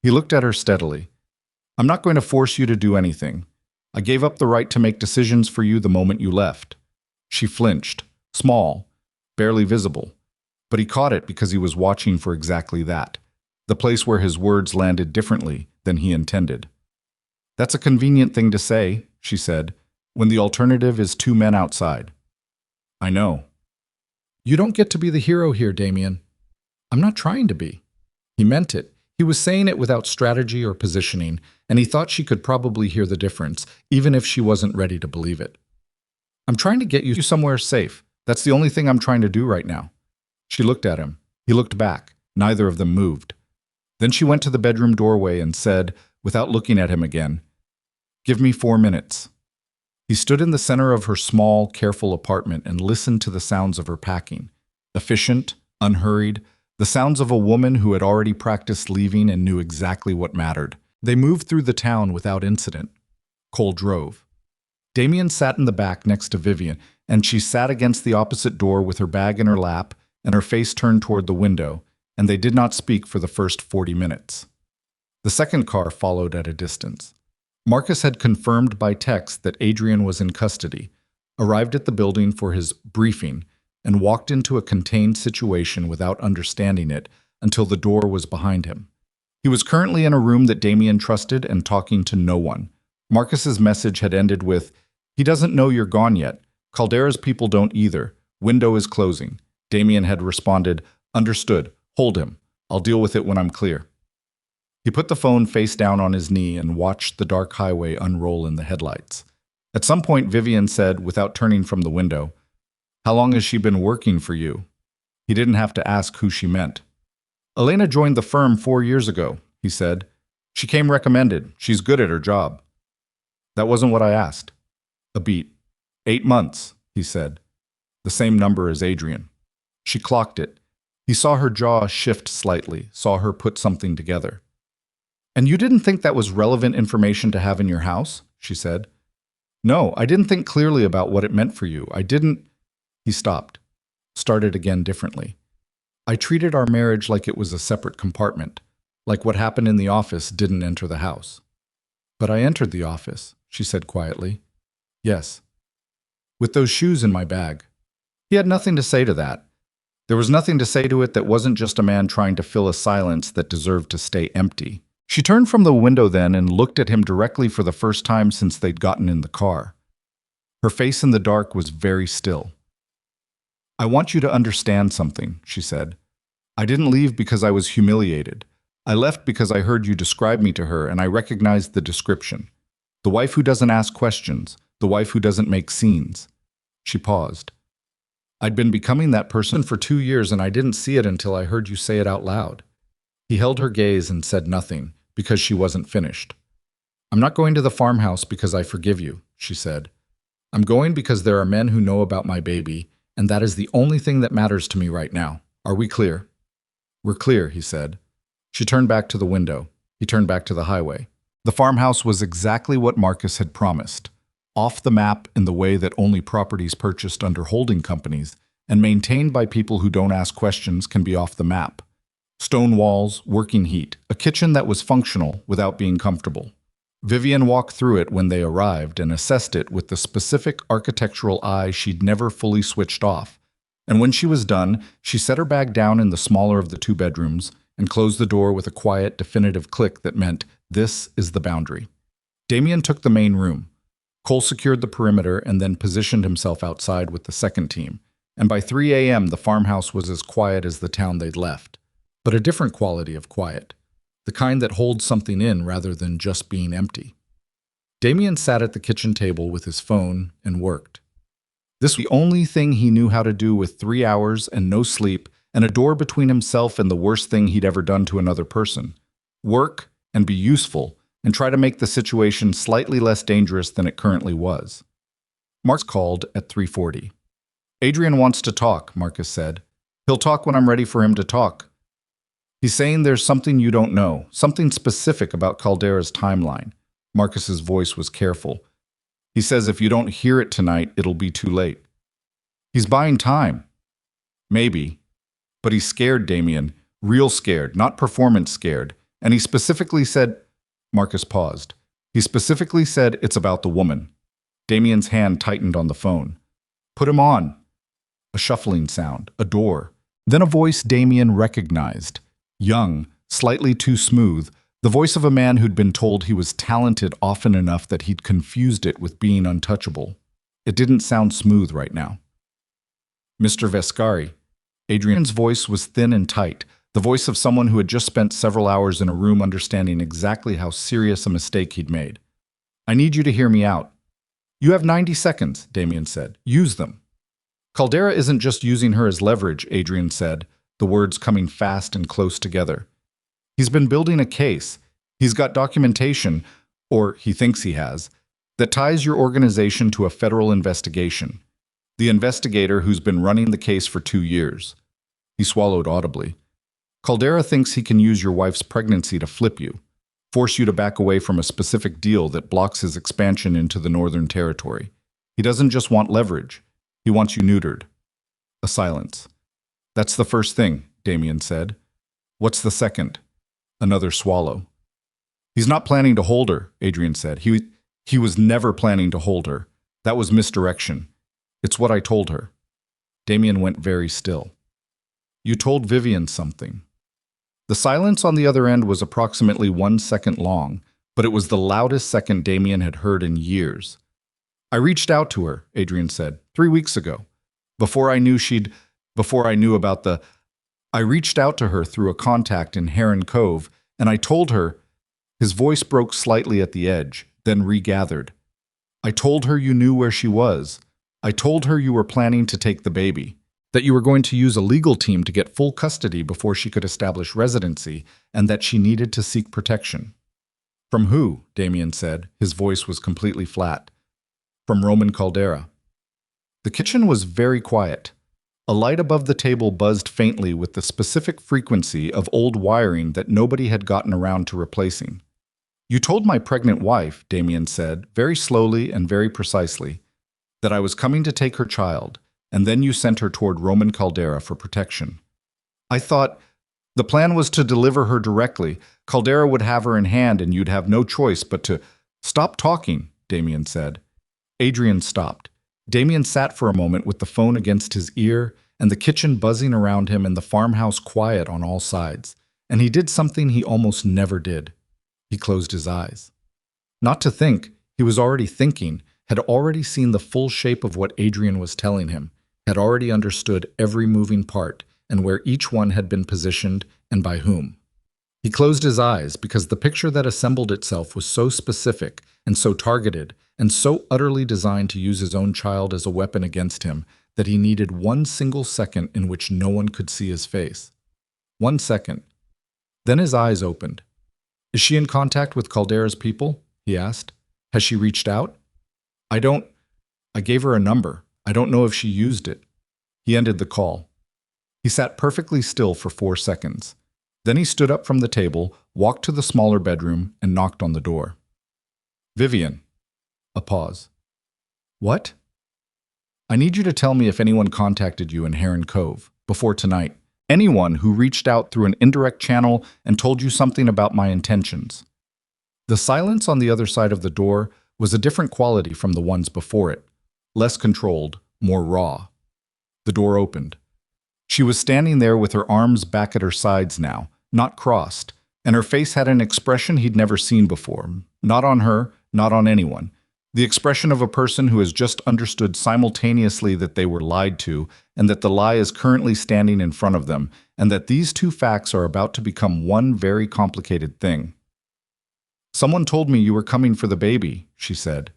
He looked at her steadily. "I'm not going to force you to do anything. I gave up the right to make decisions for you the moment you left." She flinched, small, barely visible. But he caught it because he was watching for exactly that, the place where his words landed differently than he intended. "That's a convenient thing to say," she said, "when the alternative is 2 men outside." "I know." "You don't get to be the hero here, Damien." "I'm not trying to be." He meant it. He was saying it without strategy or positioning, and he thought she could probably hear the difference, even if she wasn't ready to believe it. "I'm trying to get you somewhere safe. That's the only thing I'm trying to do right now." She looked at him. He looked back. Neither of them moved. Then she went to the bedroom doorway and said, without looking at him again, "Give me 4 minutes." He stood in the center of her small, careful apartment and listened to the sounds of her packing. Efficient, unhurried, the sounds of a woman who had already practiced leaving and knew exactly what mattered. They moved through the town without incident. Cole drove. Damien sat in the back next to Vivian, and she sat against the opposite door with her bag in her lap and her face turned toward the window, and they did not speak for the first 40 minutes. The second car followed at a distance. Marcus had confirmed by text that Adrian was in custody, arrived at the building for his briefing, and walked into a contained situation without understanding it until the door was behind him. He was currently in a room that Damien trusted and talking to no one. Marcus's message had ended with, "He doesn't know you're gone yet. Caldera's people don't either. Window is closing." Damien had responded, "Understood. Hold him. I'll deal with it when I'm clear." He put the phone face down on his knee and watched the dark highway unroll in the headlights. At some point, Vivian said, without turning from the window, "How long has she been working for you?" He didn't have to ask who she meant. "Elena joined the firm 4 years ago," he said. "She came recommended. She's good at her job." "That wasn't what I asked." A beat. 8 months, he said. The same number as Adrian. She clocked it. He saw her jaw shift slightly, saw her put something together. "And you didn't think that was relevant information to have in your house?" she said. "No, I didn't think clearly about what it meant for you. I didn't—" He stopped, started again differently. "I treated our marriage like it was a separate compartment, like what happened in the office didn't enter the house." "But I entered the office," she said quietly. "Yes. With those shoes in my bag." He had nothing to say to that. There was nothing to say to it that wasn't just a man trying to fill a silence that deserved to stay empty. She turned from the window then and looked at him directly for the first time since they'd gotten in the car. Her face in the dark was very still. "I want you to understand something," she said. "I didn't leave because I was humiliated. I left because I heard you describe me to her and I recognized the description. The wife who doesn't ask questions, the wife who doesn't make scenes." She paused. "I'd been becoming that person for 2 years and I didn't see it until I heard you say it out loud." He held her gaze and said nothing, because she wasn't finished. "I'm not going to the farmhouse because I forgive you," she said. "I'm going because there are men who know about my baby, and that is the only thing that matters to me right now. Are we clear?" "We're clear," he said. She turned back to the window. He turned back to the highway. The farmhouse was exactly what Marcus had promised. Off the map in the way that only properties purchased under holding companies and maintained by people who don't ask questions can be off the map. Stone walls, working heat, a kitchen that was functional without being comfortable. Vivian walked through it when they arrived and assessed it with the specific architectural eye she'd never fully switched off. And when she was done, she set her bag down in the smaller of the two bedrooms and closed the door with a quiet, definitive click that meant, "This is the boundary." Damien took the main room. Cole secured the perimeter and then positioned himself outside with the second team. And by 3 a.m., the farmhouse was as quiet as the town they'd left. But a different quality of quiet. The kind that holds something in rather than just being empty. Damien sat at the kitchen table with his phone and worked. This was the only thing he knew how to do with 3 hours and no sleep and a door between himself and the worst thing he'd ever done to another person. Work and be useful and try to make the situation slightly less dangerous than it currently was. Marcus called at 3:40. "Adrian wants to talk," Marcus said. "He'll talk when I'm ready for him to talk. He's saying there's something you don't know, something specific about Caldera's timeline." Marcus's voice was careful. "He says if you don't hear it tonight, it'll be too late." "He's buying time." "Maybe. But he's scared, Damien. Real scared, not performance scared. And he specifically said—" Marcus paused. "He specifically said it's about the woman." Damien's hand tightened on the phone. "Put him on." A shuffling sound, a door. Then a voice Damien recognized. Young, slightly too smooth, the voice of a man who'd been told he was talented often enough that he'd confused it with being untouchable. It didn't sound smooth right now. "Mr. Vescari." Adrian's voice was thin and tight, the voice of someone who had just spent several hours in a room understanding exactly how serious a mistake he'd made. "I need you to hear me out." "You have 90 seconds, Damien said. "Use them." "Caldera isn't just using her as leverage," Adrian said, the words coming fast and close together. "He's been building a case. He's got documentation, or he thinks he has, that ties your organization to a federal investigation. The investigator who's been running the case for 2 years. He swallowed audibly. "Caldera thinks he can use your wife's pregnancy to flip you, force you to back away from a specific deal that blocks his expansion into the Northern Territory. He doesn't just want leverage. He wants you neutered." A silence. "That's the first thing," Damien said. "What's the second?" Another swallow. "He's not planning to hold her," Adrian said. He was never planning to hold her. That was misdirection. "It's what I told her." Damien went very still. "You told Vivian something." The silence on the other end was approximately 1 second long, but it was the loudest second Damien had heard in years. "I reached out to her," Adrian said, 3 weeks ago. Before I knew about the... I reached out to her through a contact in Heron Cove, and I told her..." His voice broke slightly at the edge, then regathered. "I told her you knew where she was. I told her you were planning to take the baby, that you were going to use a legal team to get full custody before she could establish residency, and that she needed to seek protection." "From who?" Damien said. His voice was completely flat. "From Roman Caldera." The kitchen was very quiet. A light above the table buzzed faintly with the specific frequency of old wiring that nobody had gotten around to replacing. "You told my pregnant wife," Damien said, very slowly and very precisely, "that I was coming to take her child, and then you sent her toward Roman Caldera for protection. I thought the plan was to deliver her directly. Caldera would have her in hand and you'd have no choice but to..." "Stop talking," Damien said. Adrian stopped. Damien sat for a moment with the phone against his ear and the kitchen buzzing around him and the farmhouse quiet on all sides. And he did something he almost never did. He closed his eyes. Not to think, he was already thinking, had already seen the full shape of what Adrian was telling him, had already understood every moving part and where each one had been positioned and by whom. He closed his eyes because the picture that assembled itself was so specific and so targeted and so utterly designed to use his own child as a weapon against him that he needed 1 single second in which no one could see his face. 1 second. Then his eyes opened. Is she in contact with Caldera's people? He asked. Has she reached out? I don't. I gave her a number. I don't know if she used it. He ended the call. He sat perfectly still for 4 seconds. Then he stood up from the table, walked to the smaller bedroom, and knocked on the door. Vivian. A pause. What? I need you to tell me if anyone contacted you in Heron Cove before tonight. Anyone who reached out through an indirect channel and told you something about my intentions. The silence on the other side of the door was a different quality from the ones before it. Less controlled, more raw. The door opened. She was standing there with her arms back at her sides now, not crossed, and her face had an expression he'd never seen before. Not on her, not on anyone. The expression of a person who has just understood simultaneously that they were lied to and that the lie is currently standing in front of them, and that these two facts are about to become one very complicated thing. Someone told me you were coming for the baby, she said.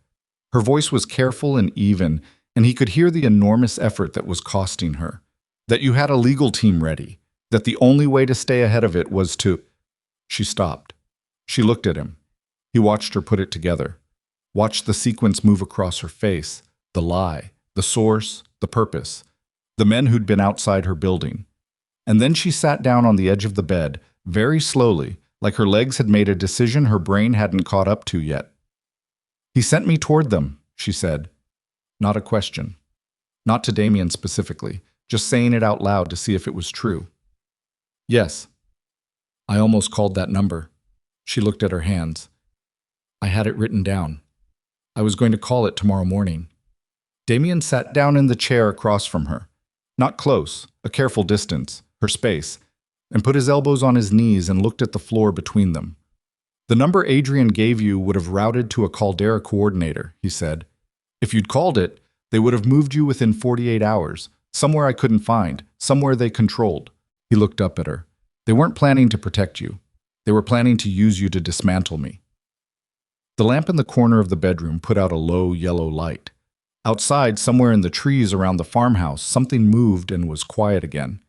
Her voice was careful and even, and he could hear the enormous effort that was costing her. That you had a legal team ready, that the only way to stay ahead of it was to… She stopped. She looked at him. He watched her put it together. Watched the sequence move across her face, the lie, the source, the purpose, the men who'd been outside her building. And then she sat down on the edge of the bed, very slowly, like her legs had made a decision her brain hadn't caught up to yet. He sent me toward them, she said. Not a question. Not to Damien specifically, just saying it out loud to see if it was true. Yes. I almost called that number. She looked at her hands. I had it written down. I was going to call it tomorrow morning. Damien sat down in the chair across from her. Not close, a careful distance, her space, and put his elbows on his knees and looked at the floor between them. The number Adrian gave you would have routed to a Caldera coordinator, he said. If you'd called it, they would have moved you within 48 hours, somewhere I couldn't find, somewhere they controlled. He looked up at her. They weren't planning to protect you. They were planning to use you to dismantle me. The lamp in the corner of the bedroom put out a low yellow light. Outside, somewhere in the trees around the farmhouse, something moved and was quiet again.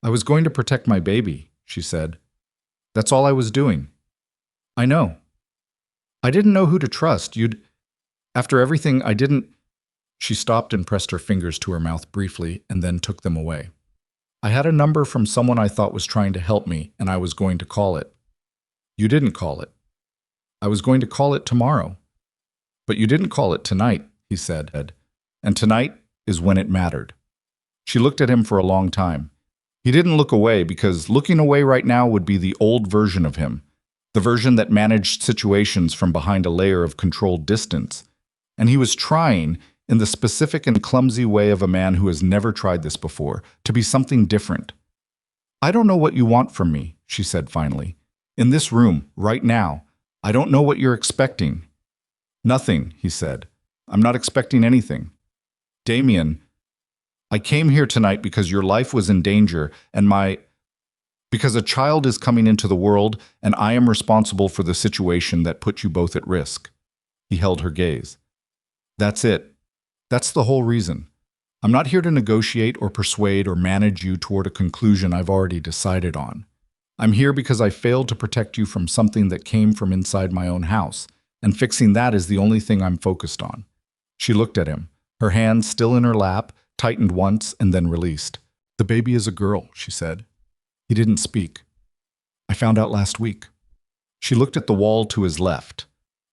I was going to protect my baby, she said. That's all I was doing. I know. I didn't know who to trust. After everything, I didn't… She stopped and pressed her fingers to her mouth briefly and then took them away. I had a number from someone I thought was trying to help me, and I was going to call it. You didn't call it. I was going to call it tomorrow. But you didn't call it tonight, he said, and tonight is when it mattered. She looked at him for a long time. He didn't look away because looking away right now would be the old version of him, the version that managed situations from behind a layer of controlled distance. And he was trying, in the specific and clumsy way of a man who has never tried this before, to be something different. I don't know what you want from me, she said finally. In this room, right now. I don't know what you're expecting. Nothing, he said. I'm not expecting anything. Damien, I came here tonight because your life was in danger and because a child is coming into the world and I am responsible for the situation that put you both at risk. He held her gaze. That's it. That's the whole reason. I'm not here to negotiate or persuade or manage you toward a conclusion I've already decided on. I'm here because I failed to protect you from something that came from inside my own house, and fixing that is the only thing I'm focused on. She looked at him, her hands still in her lap, tightened once and then released. The baby is a girl, she said. He didn't speak. I found out last week. She looked at the wall to his left.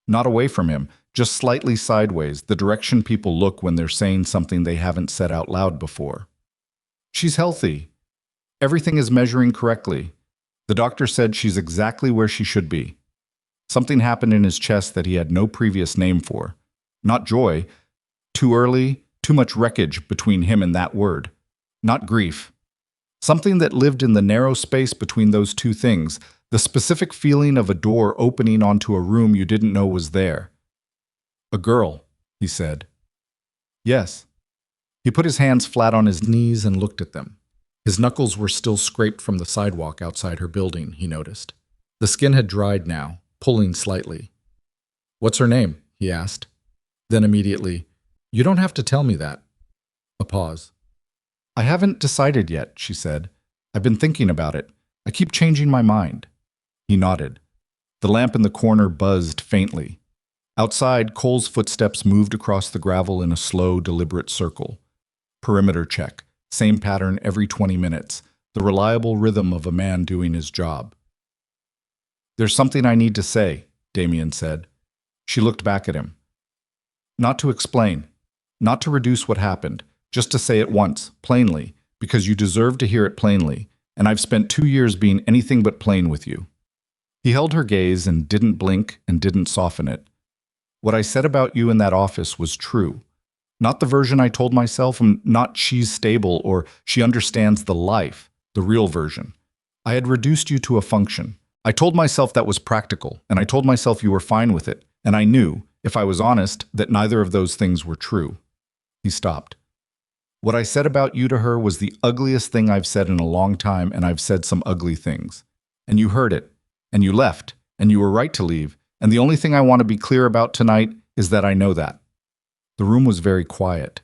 Not away from him, just slightly sideways, the direction people look when they're saying something they haven't said out loud before. She's healthy. Everything is measuring correctly. The doctor said she's exactly where she should be. Something happened in his chest that he had no previous name for. Not joy. Too early, too much wreckage between him and that word. Not grief. Something that lived in the narrow space between those two things, the specific feeling of a door opening onto a room you didn't know was there. A girl, he said. Yes. He put his hands flat on his knees and looked at them. His knuckles were still scraped from the sidewalk outside her building, he noticed. The skin had dried now, pulling slightly. What's her name? He asked. Then immediately, you don't have to tell me that. A pause. I haven't decided yet, she said. I've been thinking about it. I keep changing my mind. He nodded. The lamp in the corner buzzed faintly. Outside, Cole's footsteps moved across the gravel in a slow, deliberate circle. Perimeter check. Same pattern every 20 minutes. The reliable rhythm of a man doing his job. "There's something I need to say," Damien said. She looked back at him. "Not to explain. Not to reduce what happened. Just to say it once, plainly, because you deserve to hear it plainly, and I've spent 2 years being anything but plain with you." He held her gaze and didn't blink and didn't soften it. "What I said about you in that office was true. Not the version I told myself, and not she's stable or she understands the life, the real version. I had reduced you to a function. I told myself that was practical, and I told myself you were fine with it, and I knew, if I was honest, that neither of those things were true." He stopped. "What I said about you to her was the ugliest thing I've said in a long time, and I've said some ugly things. And you heard it, and you left, and you were right to leave, and the only thing I want to be clear about tonight is that I know that." The room was very quiet.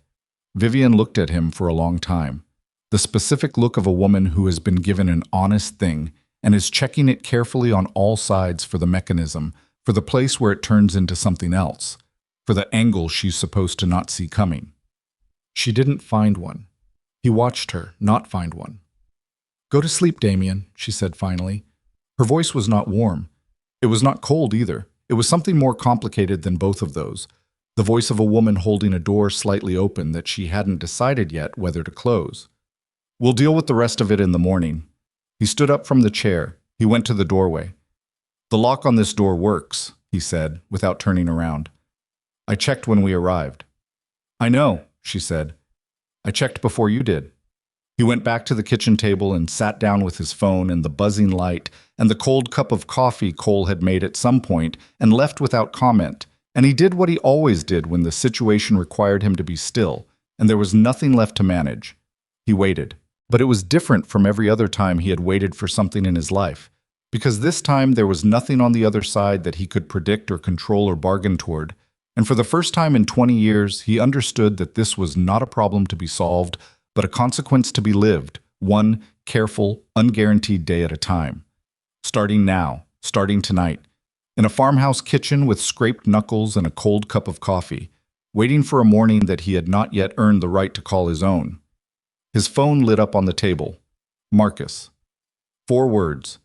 Vivian looked at him for a long time. The specific look of a woman who has been given an honest thing and is checking it carefully on all sides for the mechanism, for the place where it turns into something else, for the angle she's supposed to not see coming. She didn't find one. He watched her not find one. "Go to sleep, Damien," she said finally. Her voice was not warm. It was not cold either. It was something more complicated than both of those. The voice of a woman holding a door slightly open that she hadn't decided yet whether to close. "We'll deal with the rest of it in the morning." He stood up from the chair. He went to the doorway. "The lock on this door works," he said, without turning around. "I checked when we arrived." "I know," she said. "I checked before you did." He went back to the kitchen table and sat down with his phone and the buzzing light and the cold cup of coffee Cole had made at some point and left without comment. And he did what he always did when the situation required him to be still, and there was nothing left to manage. He waited. But it was different from every other time he had waited for something in his life, because this time there was nothing on the other side that he could predict or control or bargain toward, and for the first time in 20 years, he understood that this was not a problem to be solved, but a consequence to be lived, one careful, unguaranteed day at a time. Starting now, starting tonight, in a farmhouse kitchen with scraped knuckles and a cold cup of coffee, waiting for a morning that he had not yet earned the right to call his own. His phone lit up on the table. Marcus. 4 words.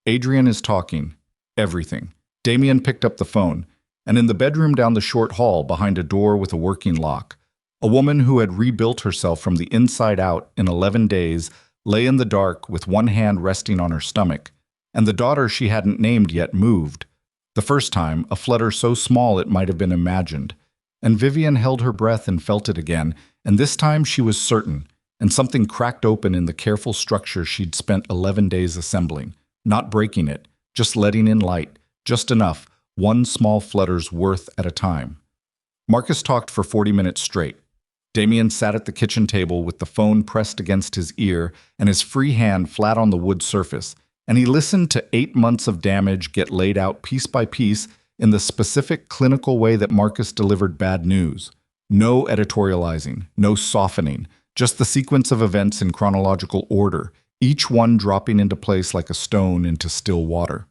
"Adrian is talking. Everything." Damien picked up the phone, and in the bedroom down the short hall behind a door with a working lock, a woman who had rebuilt herself from the inside out in 11 days lay in the dark with one hand resting on her stomach, and the daughter she hadn't named yet moved. The first time, a flutter so small it might have been imagined. And Vivian held her breath and felt it again, and this time she was certain, and something cracked open in the careful structure she'd spent 11 days assembling, not breaking it, just letting in light, just enough, one small flutter's worth at a time. Marcus talked for 40 minutes straight. Damien sat at the kitchen table with the phone pressed against his ear and his free hand flat on the wood surface, and he listened to 8 months of damage get laid out piece by piece in the specific clinical way that Marcus delivered bad news. No editorializing, no softening, just the sequence of events in chronological order, each one dropping into place like a stone into still water.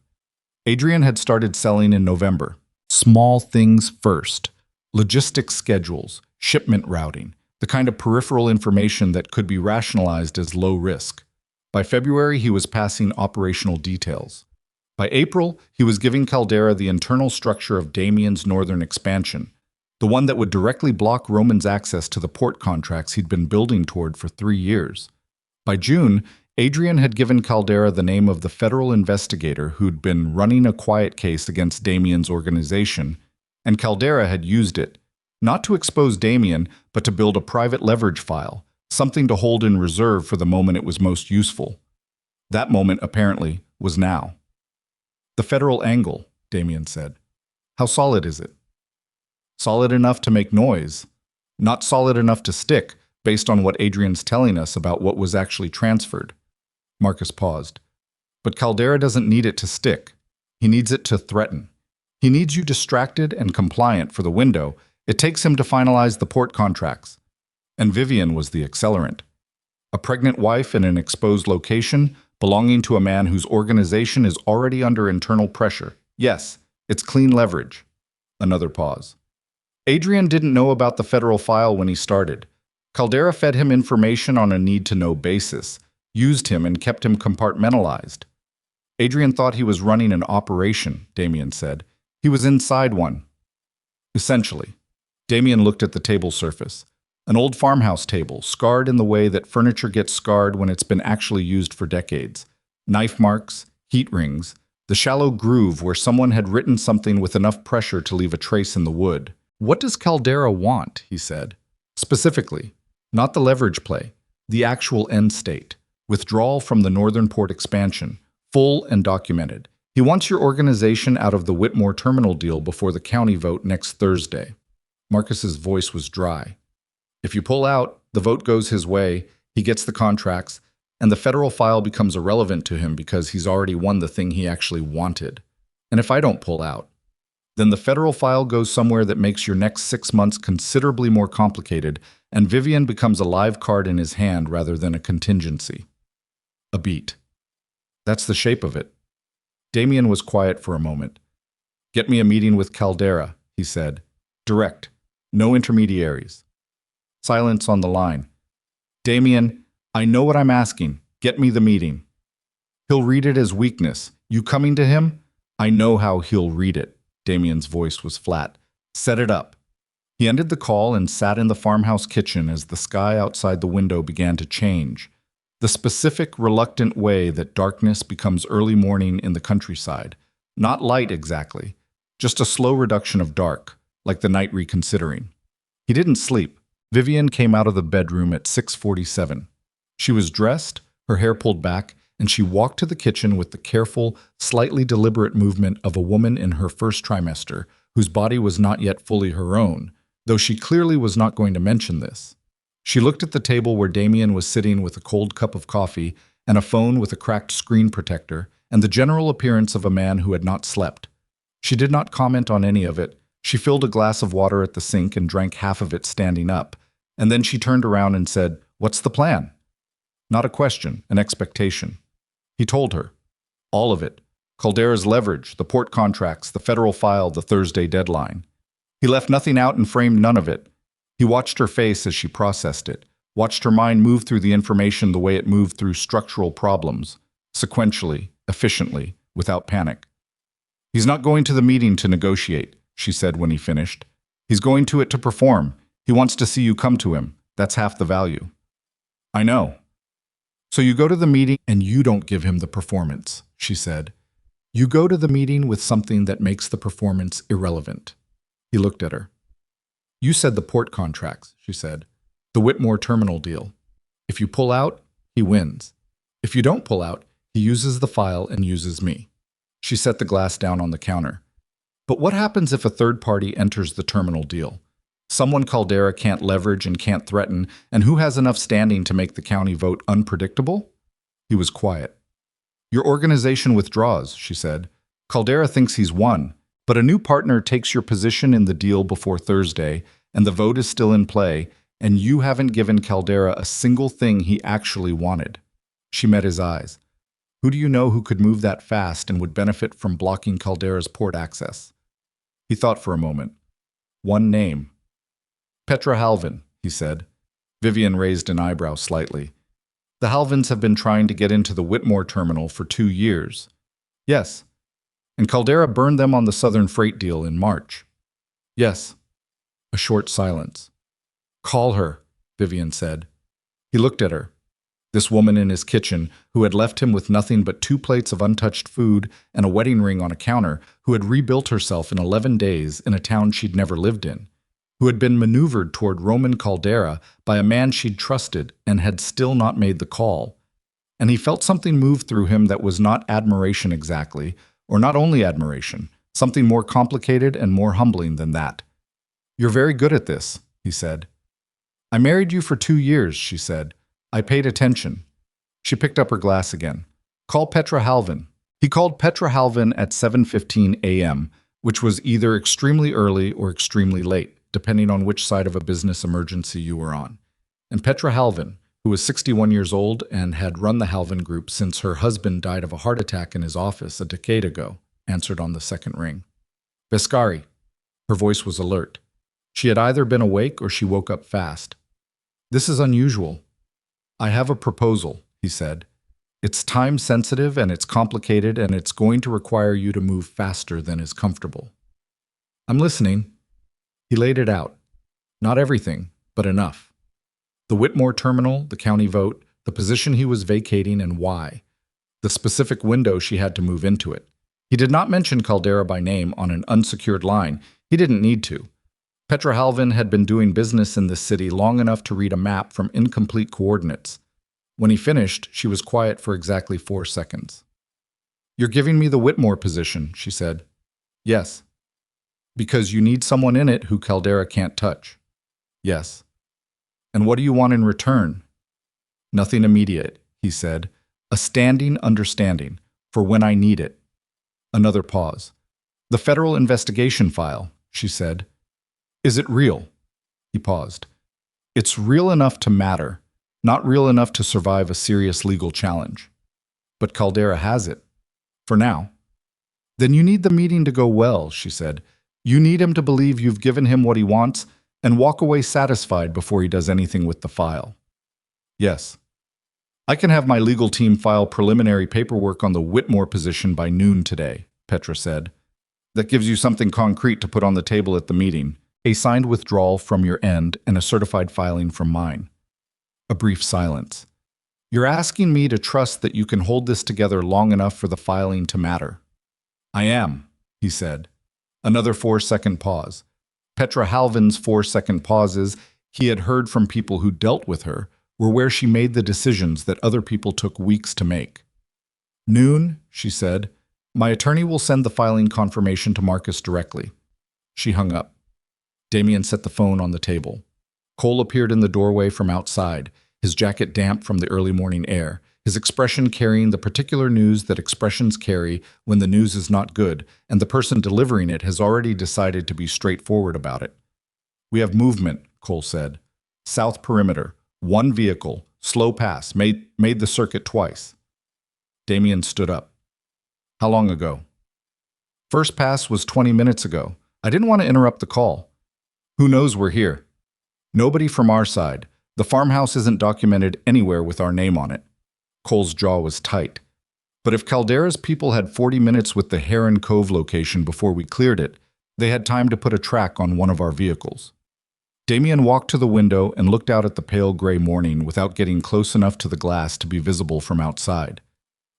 Adrian had started selling in November. Small things first. Logistics schedules, shipment routing, the kind of peripheral information that could be rationalized as low risk. By February, he was passing operational details. By April, he was giving Caldera the internal structure of Damien's northern expansion, the one that would directly block Roman's access to the port contracts he'd been building toward for 3 years. By June, Adrian had given Caldera the name of the federal investigator who'd been running a quiet case against Damien's organization, and Caldera had used it, not to expose Damien, but to build a private leverage file, something to hold in reserve for the moment it was most useful. That moment, apparently, was now. "The federal angle," Damien said. "How solid is it?" "Solid enough to make noise. Not solid enough to stick, based on what Adrian's telling us about what was actually transferred." Marcus paused. "But Caldera doesn't need it to stick. He needs it to threaten. He needs you distracted and compliant for the window it takes him to finalize the port contracts." And Vivian was the accelerant. A pregnant wife in an exposed location, belonging to a man whose organization is already under internal pressure, Yes, it's clean leverage. Another pause. Adrian didn't know about the federal file when he started. Caldera fed him information on a need-to-know basis, used him and kept him compartmentalized. Adrian thought he was running an operation, Damien said. He was inside one. Essentially. Damien looked at the table surface. An old farmhouse table, scarred in the way that furniture gets scarred when it's been actually used for decades. Knife marks, heat rings, the shallow groove where someone had written something with enough pressure to leave a trace in the wood. What does Caldera want? He said. Specifically, not the leverage play, the actual end state. Withdrawal from the Northern Port expansion, full and documented. He wants your organization out of the Whitmore terminal deal before the county vote next Thursday. Marcus's voice was dry. If you pull out, the vote goes his way, he gets the contracts, and the federal file becomes irrelevant to him because he's already won the thing he actually wanted. And if I don't pull out, then the federal file goes somewhere that makes your next 6 months considerably more complicated, and Vivian becomes a live card in his hand rather than a contingency. A beat. That's the shape of it. Damien was quiet for a moment. Get me a meeting with Caldera, he said. Direct. No intermediaries. Silence on the line. Damien, I know what I'm asking. Get me the meeting. He'll read it as weakness. You coming to him? I know how he'll read it. Damien's voice was flat. Set it up. He ended the call and sat in the farmhouse kitchen as the sky outside the window began to change. The specific, reluctant way that darkness becomes early morning in the countryside. Not light exactly, just a slow reduction of dark, like the night reconsidering. He didn't sleep. Vivian came out of the bedroom at 6:47. She was dressed, her hair pulled back, and she walked to the kitchen with the careful, slightly deliberate movement of a woman in her first trimester, whose body was not yet fully her own, though she clearly was not going to mention this. She looked at the table where Damien was sitting with a cold cup of coffee and a phone with a cracked screen protector, and the general appearance of a man who had not slept. She did not comment on any of it. She filled a glass of water at the sink and drank half of it standing up, and then she turned around and said, "What's the plan?" Not a question, an expectation. He told her. All of it. Caldera's leverage, the port contracts, the federal file, the Thursday deadline. He left nothing out and framed none of it. He watched her face as she processed it, watched her mind move through the information the way it moved through structural problems, sequentially, efficiently, without panic. He's not going to the meeting to negotiate, she said when he finished. He's going to it to perform. He wants to see you come to him. That's half the value. I know. So you go to the meeting and you don't give him the performance, she said. You go to the meeting with something that makes the performance irrelevant. He looked at her. You said the port contracts, she said. The Whitmore terminal deal. If you pull out, he wins. If you don't pull out, he uses the file and uses me. She set the glass down on the counter. But what happens if a third party enters the terminal deal? Someone Caldera can't leverage and can't threaten, and who has enough standing to make the county vote unpredictable? He was quiet. Your organization withdraws, she said. Caldera thinks he's won, but a new partner takes your position in the deal before Thursday, and the vote is still in play, and you haven't given Caldera a single thing he actually wanted. She met his eyes. Who do you know who could move that fast and would benefit from blocking Caldera's port access? He thought for a moment. One name. Petra Halvin, he said. Vivian raised an eyebrow slightly. The Halvins have been trying to get into the Whitmore terminal for 2 years. Yes. And Caldera burned them on the Southern freight deal in March. Yes. A short silence. Call her, Vivian said. He looked at her. This woman in his kitchen, who had left him with nothing but 2 plates of untouched food and a wedding ring on a counter, who had rebuilt herself in 11 days in a town she'd never lived in, who had been maneuvered toward Roman Caldera by a man she'd trusted and had still not made the call. And he felt something move through him that was not admiration exactly, or not only admiration, something more complicated and more humbling than that. You're very good at this, he said. I married you for 2 years, she said. I paid attention. She picked up her glass again. Call Petra Halvin. He called Petra Halvin at 7:15 a.m., which was either extremely early or extremely late, depending on which side of a business emergency you were on. And Petra Halvin, who was 61 years old and had run the Halvin Group since her husband died of a heart attack in his office a decade ago, answered on the second ring. Vescari. Her voice was alert. She had either been awake or she woke up fast. This is unusual. I have a proposal, he said. It's time-sensitive and it's complicated and it's going to require you to move faster than is comfortable. I'm listening. He laid it out. Not everything, but enough. The Whitmore terminal, the county vote, the position he was vacating and why. The specific window she had to move into it. He did not mention Caldera by name on an unsecured line. He didn't need to. Petra Halvin had been doing business in this city long enough to read a map from incomplete coordinates. When he finished, she was quiet for exactly 4 seconds. You're giving me the Whitmore position, she said. Yes. Because you need someone in it who Caldera can't touch. Yes. And what do you want in return? Nothing immediate, he said. A standing understanding, for when I need it. Another pause. The federal investigation file, she said. Is it real? He paused. It's real enough to matter, not real enough to survive a serious legal challenge. But Caldera has it. For now. Then you need the meeting to go well, she said. You need him to believe you've given him what he wants and walk away satisfied before he does anything with the file. Yes. I can have my legal team file preliminary paperwork on the Whitmore position by noon today, Petra said. That gives you something concrete to put on the table at the meeting, a signed withdrawal from your end and a certified filing from mine. A brief silence. You're asking me to trust that you can hold this together long enough for the filing to matter. I am, he said. Another 4-second pause. Petra Halvin's 4-second pauses he had heard from people who dealt with her were where she made the decisions that other people took weeks to make. Noon, she said. My attorney will send the filing confirmation to Marcus directly. She hung up. Damien set the phone on the table. Cole appeared in the doorway from outside, his jacket damp from the early morning air, his expression carrying the particular news that expressions carry when the news is not good, and the person delivering it has already decided to be straightforward about it. We have movement, Cole said. South perimeter, 1 vehicle, slow pass, made the circuit twice. Damien stood up. How long ago? First pass was 20 minutes ago. I didn't want to interrupt the call. Who knows we're here? Nobody from our side. The farmhouse isn't documented anywhere with our name on it. Cole's jaw was tight. But if Caldera's people had 40 minutes with the Heron Cove location before we cleared it, they had time to put a track on one of our vehicles. Damien walked to the window and looked out at the pale gray morning without getting close enough to the glass to be visible from outside.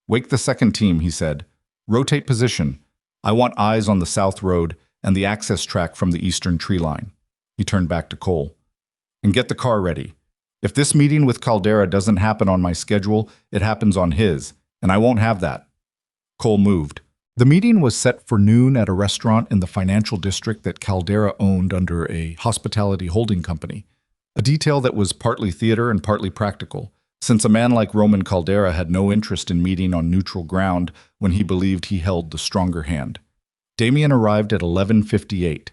Wake the second team, he said. Rotate position. I want eyes on the south road and the access track from the eastern tree line. He turned back to Cole. And get the car ready. If this meeting with Caldera doesn't happen on my schedule, it happens on his, and I won't have that. Cole moved. The meeting was set for noon at a restaurant in the financial district that Caldera owned under a hospitality holding company, a detail that was partly theater and partly practical, since a man like Roman Caldera had no interest in meeting on neutral ground when he believed he held the stronger hand. Damien arrived at 11:58.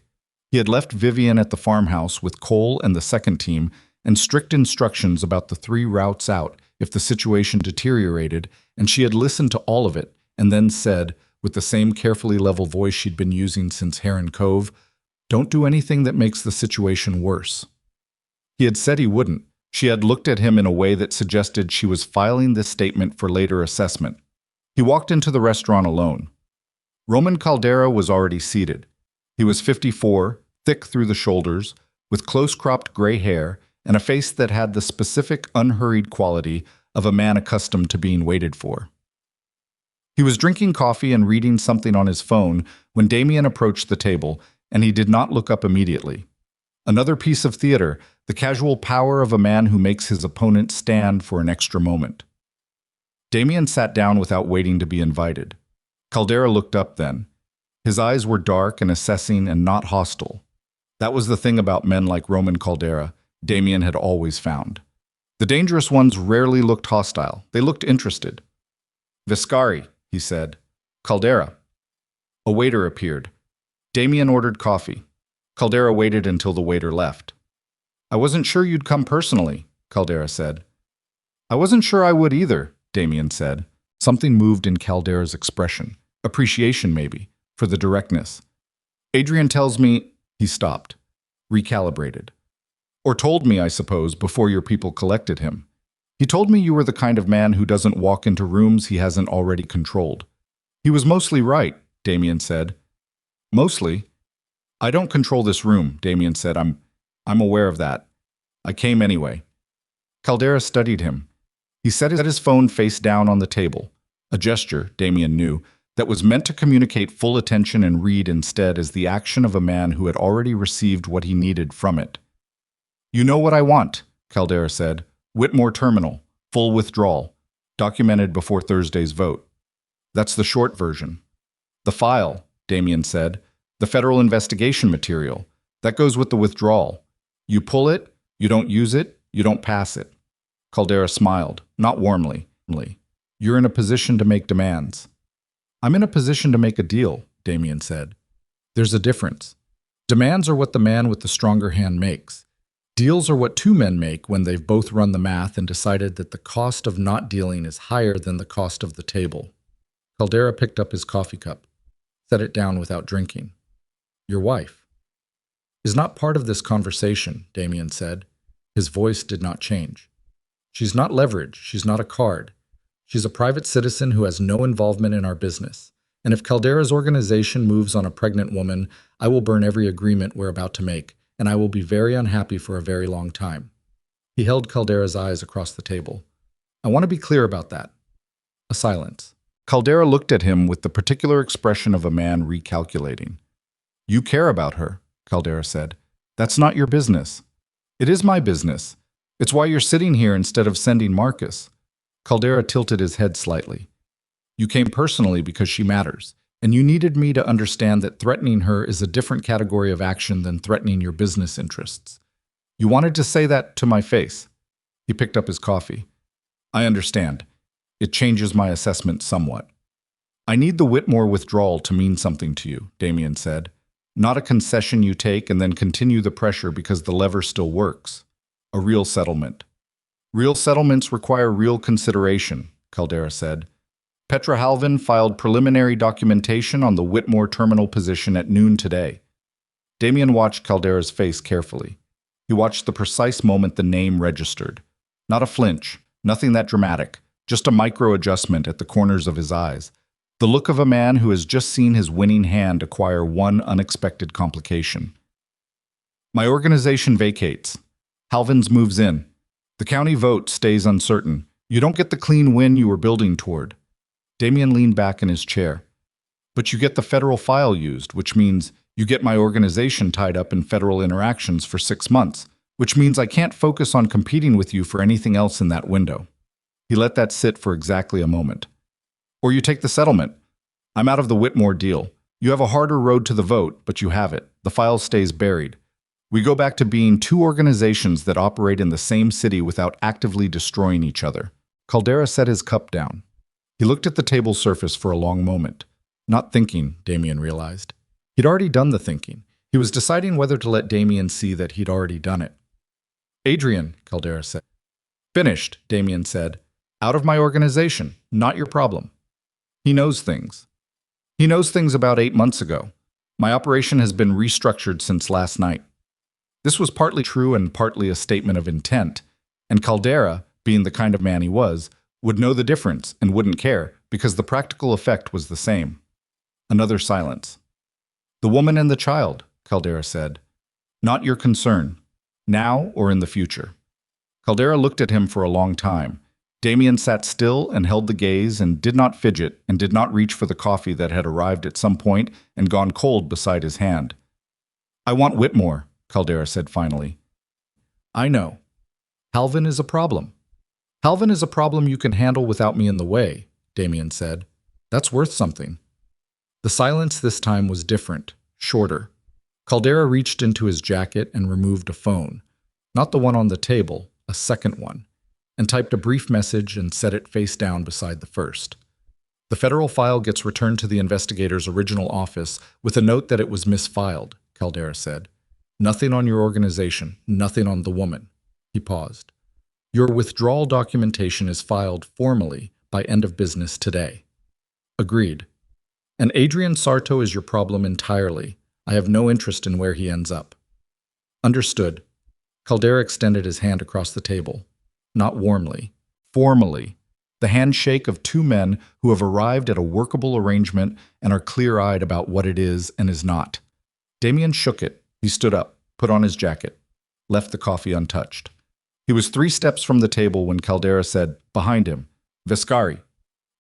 He had left Vivian at the farmhouse with Cole and the second team and strict instructions about the 3 routes out if the situation deteriorated, and she had listened to all of it and then said, with the same carefully level voice she'd been using since Heron Cove, "Don't do anything that makes the situation worse." He had said he wouldn't. She had looked at him in a way that suggested she was filing this statement for later assessment. He walked into the restaurant alone. Roman Caldera was already seated. He was 54, thick through the shoulders, with close-cropped gray hair and a face that had the specific, unhurried quality of a man accustomed to being waited for. He was drinking coffee and reading something on his phone when Damien approached the table, and he did not look up immediately. Another piece of theater, the casual power of a man who makes his opponent stand for an extra moment. Damien sat down without waiting to be invited. Caldera looked up then. His eyes were dark and assessing and not hostile. That was the thing about men like Roman Caldera, Damien had always found. The dangerous ones rarely looked hostile. They looked interested. "Vescari," he said. "Caldera." A waiter appeared. Damien ordered coffee. Caldera waited until the waiter left. "I wasn't sure you'd come personally," Caldera said. "I wasn't sure I would either," Damien said. Something moved in Caldera's expression. Appreciation, maybe, for the directness. Adrian tells me he stopped, recalibrated. Or told me, I suppose, before your people collected him. He told me you were the kind of man who doesn't walk into rooms he hasn't already controlled. He was mostly right, Damien said. Mostly? I don't control this room, Damien said. I'm aware of that. I came anyway. Caldera studied him. He set his phone face down on the table, a gesture, Damien knew, that was meant to communicate full attention and read instead as the action of a man who had already received what he needed from it. You know what I want, Caldera said. Whitmore Terminal, full withdrawal, documented before Thursday's vote. That's the short version. The file, Damien said, the federal investigation material, that goes with the withdrawal. You pull it, you don't use it, you don't pass it. Caldera smiled, not warmly. You're in a position to make demands. I'm in a position to make a deal, Damien said. There's a difference. Demands are what the man with the stronger hand makes. Deals are what two men make when they've both run the math and decided that the cost of not dealing is higher than the cost of the table. Caldera picked up his coffee cup, set it down without drinking. Your wife is not part of this conversation, Damien said. His voice did not change. She's not leverage. She's not a card. She's a private citizen who has no involvement in our business. And if Caldera's organization moves on a pregnant woman, I will burn every agreement we're about to make, and I will be very unhappy for a very long time. He held Caldera's eyes across the table. I want to be clear about that. A silence. Caldera looked at him with the particular expression of a man recalculating. You care about her, Caldera said. That's not your business. It is my business. It's why you're sitting here instead of sending Marcus. Caldera tilted his head slightly. You came personally because she matters, and you needed me to understand that threatening her is a different category of action than threatening your business interests. You wanted to say that to my face. He picked up his coffee. I understand. It changes my assessment somewhat. I need the Whitmore withdrawal to mean something to you, Damien said. Not a concession you take and then continue the pressure because the lever still works. A real settlement. Real settlements require real consideration, Caldera said. Petra Halvin filed preliminary documentation on the Whitmore terminal position at noon today. Damien watched Caldera's face carefully. He watched the precise moment the name registered. Not a flinch, nothing that dramatic, just a micro-adjustment at the corners of his eyes. The look of a man who has just seen his winning hand acquire one unexpected complication. My organization vacates. Halvins moves in. The county vote stays uncertain. You don't get the clean win you were building toward. Damien leaned back in his chair. But you get the federal file used, which means you get my organization tied up in federal interactions for 6 months, which means I can't focus on competing with you for anything else in that window. He let that sit for exactly a moment. Or you take the settlement. I'm out of the Whitmore deal. You have a harder road to the vote, but you have it. The file stays buried. We go back to being two organizations that operate in the same city without actively destroying each other. Caldera set his cup down. He looked at the table surface for a long moment. Not thinking, Damien realized. He'd already done the thinking. He was deciding whether to let Damien see that he'd already done it. Adrian, Caldera said. Finished, Damien said. Out of my organization, not your problem. He knows things. He knows things about 8 months ago. My operation has been restructured since last night. This was partly true and partly a statement of intent, and Caldera, being the kind of man he was, would know the difference and wouldn't care because the practical effect was the same. Another silence. The woman and the child, Caldera said. Not your concern, now or in the future. Caldera looked at him for a long time. Damien sat still and held the gaze and did not fidget and did not reach for the coffee that had arrived at some point and gone cold beside his hand. I want Whitmore, Caldera said finally. I know. Halvin is a problem. Halvin is a problem you can handle without me in the way, Damien said. That's worth something. The silence this time was different, shorter. Caldera reached into his jacket and removed a phone. Not the one on the table, a second one, and typed a brief message and set it face down beside the first. The federal file gets returned to the investigator's original office with a note that it was misfiled, Caldera said. Nothing on your organization, nothing on the woman. He paused. Your withdrawal documentation is filed formally by end of business today. Agreed. And Adrian Sarto is your problem entirely. I have no interest in where he ends up. Understood. Caldera extended his hand across the table. Not warmly. Formally. The handshake of two men who have arrived at a workable arrangement and are clear-eyed about what it is and is not. Damien shook it. He stood up, put on his jacket, left the coffee untouched. He was 3 steps from the table when Caldera said, behind him, Vescari.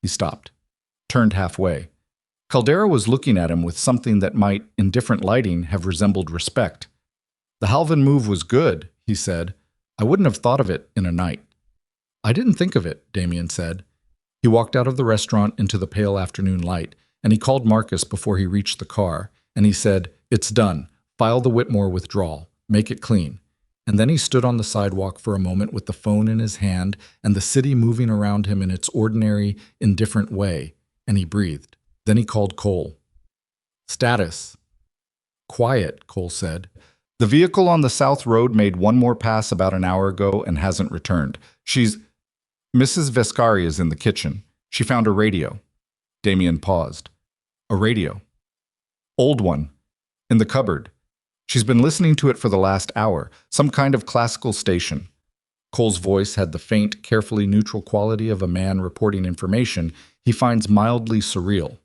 He stopped, turned halfway. Caldera was looking at him with something that might, in different lighting, have resembled respect. The Halvin move was good, he said. I wouldn't have thought of it in a night. I didn't think of it, Damien said. He walked out of the restaurant into the pale afternoon light, and he called Marcus before he reached the car, and he said, it's done. File the Whitmore withdrawal. Make it clean. And then he stood on the sidewalk for a moment with the phone in his hand and the city moving around him in its ordinary, indifferent way, and he breathed. Then he called Cole. Status. Quiet, Cole said. The vehicle on the South Road made one more pass about an hour ago and hasn't returned. Mrs. Vescari is in the kitchen. She found a radio. Damien paused. A radio. Old one. In the cupboard. She's been listening to it for the last hour, some kind of classical station. Cole's voice had the faint, carefully neutral quality of a man reporting information he finds mildly surreal.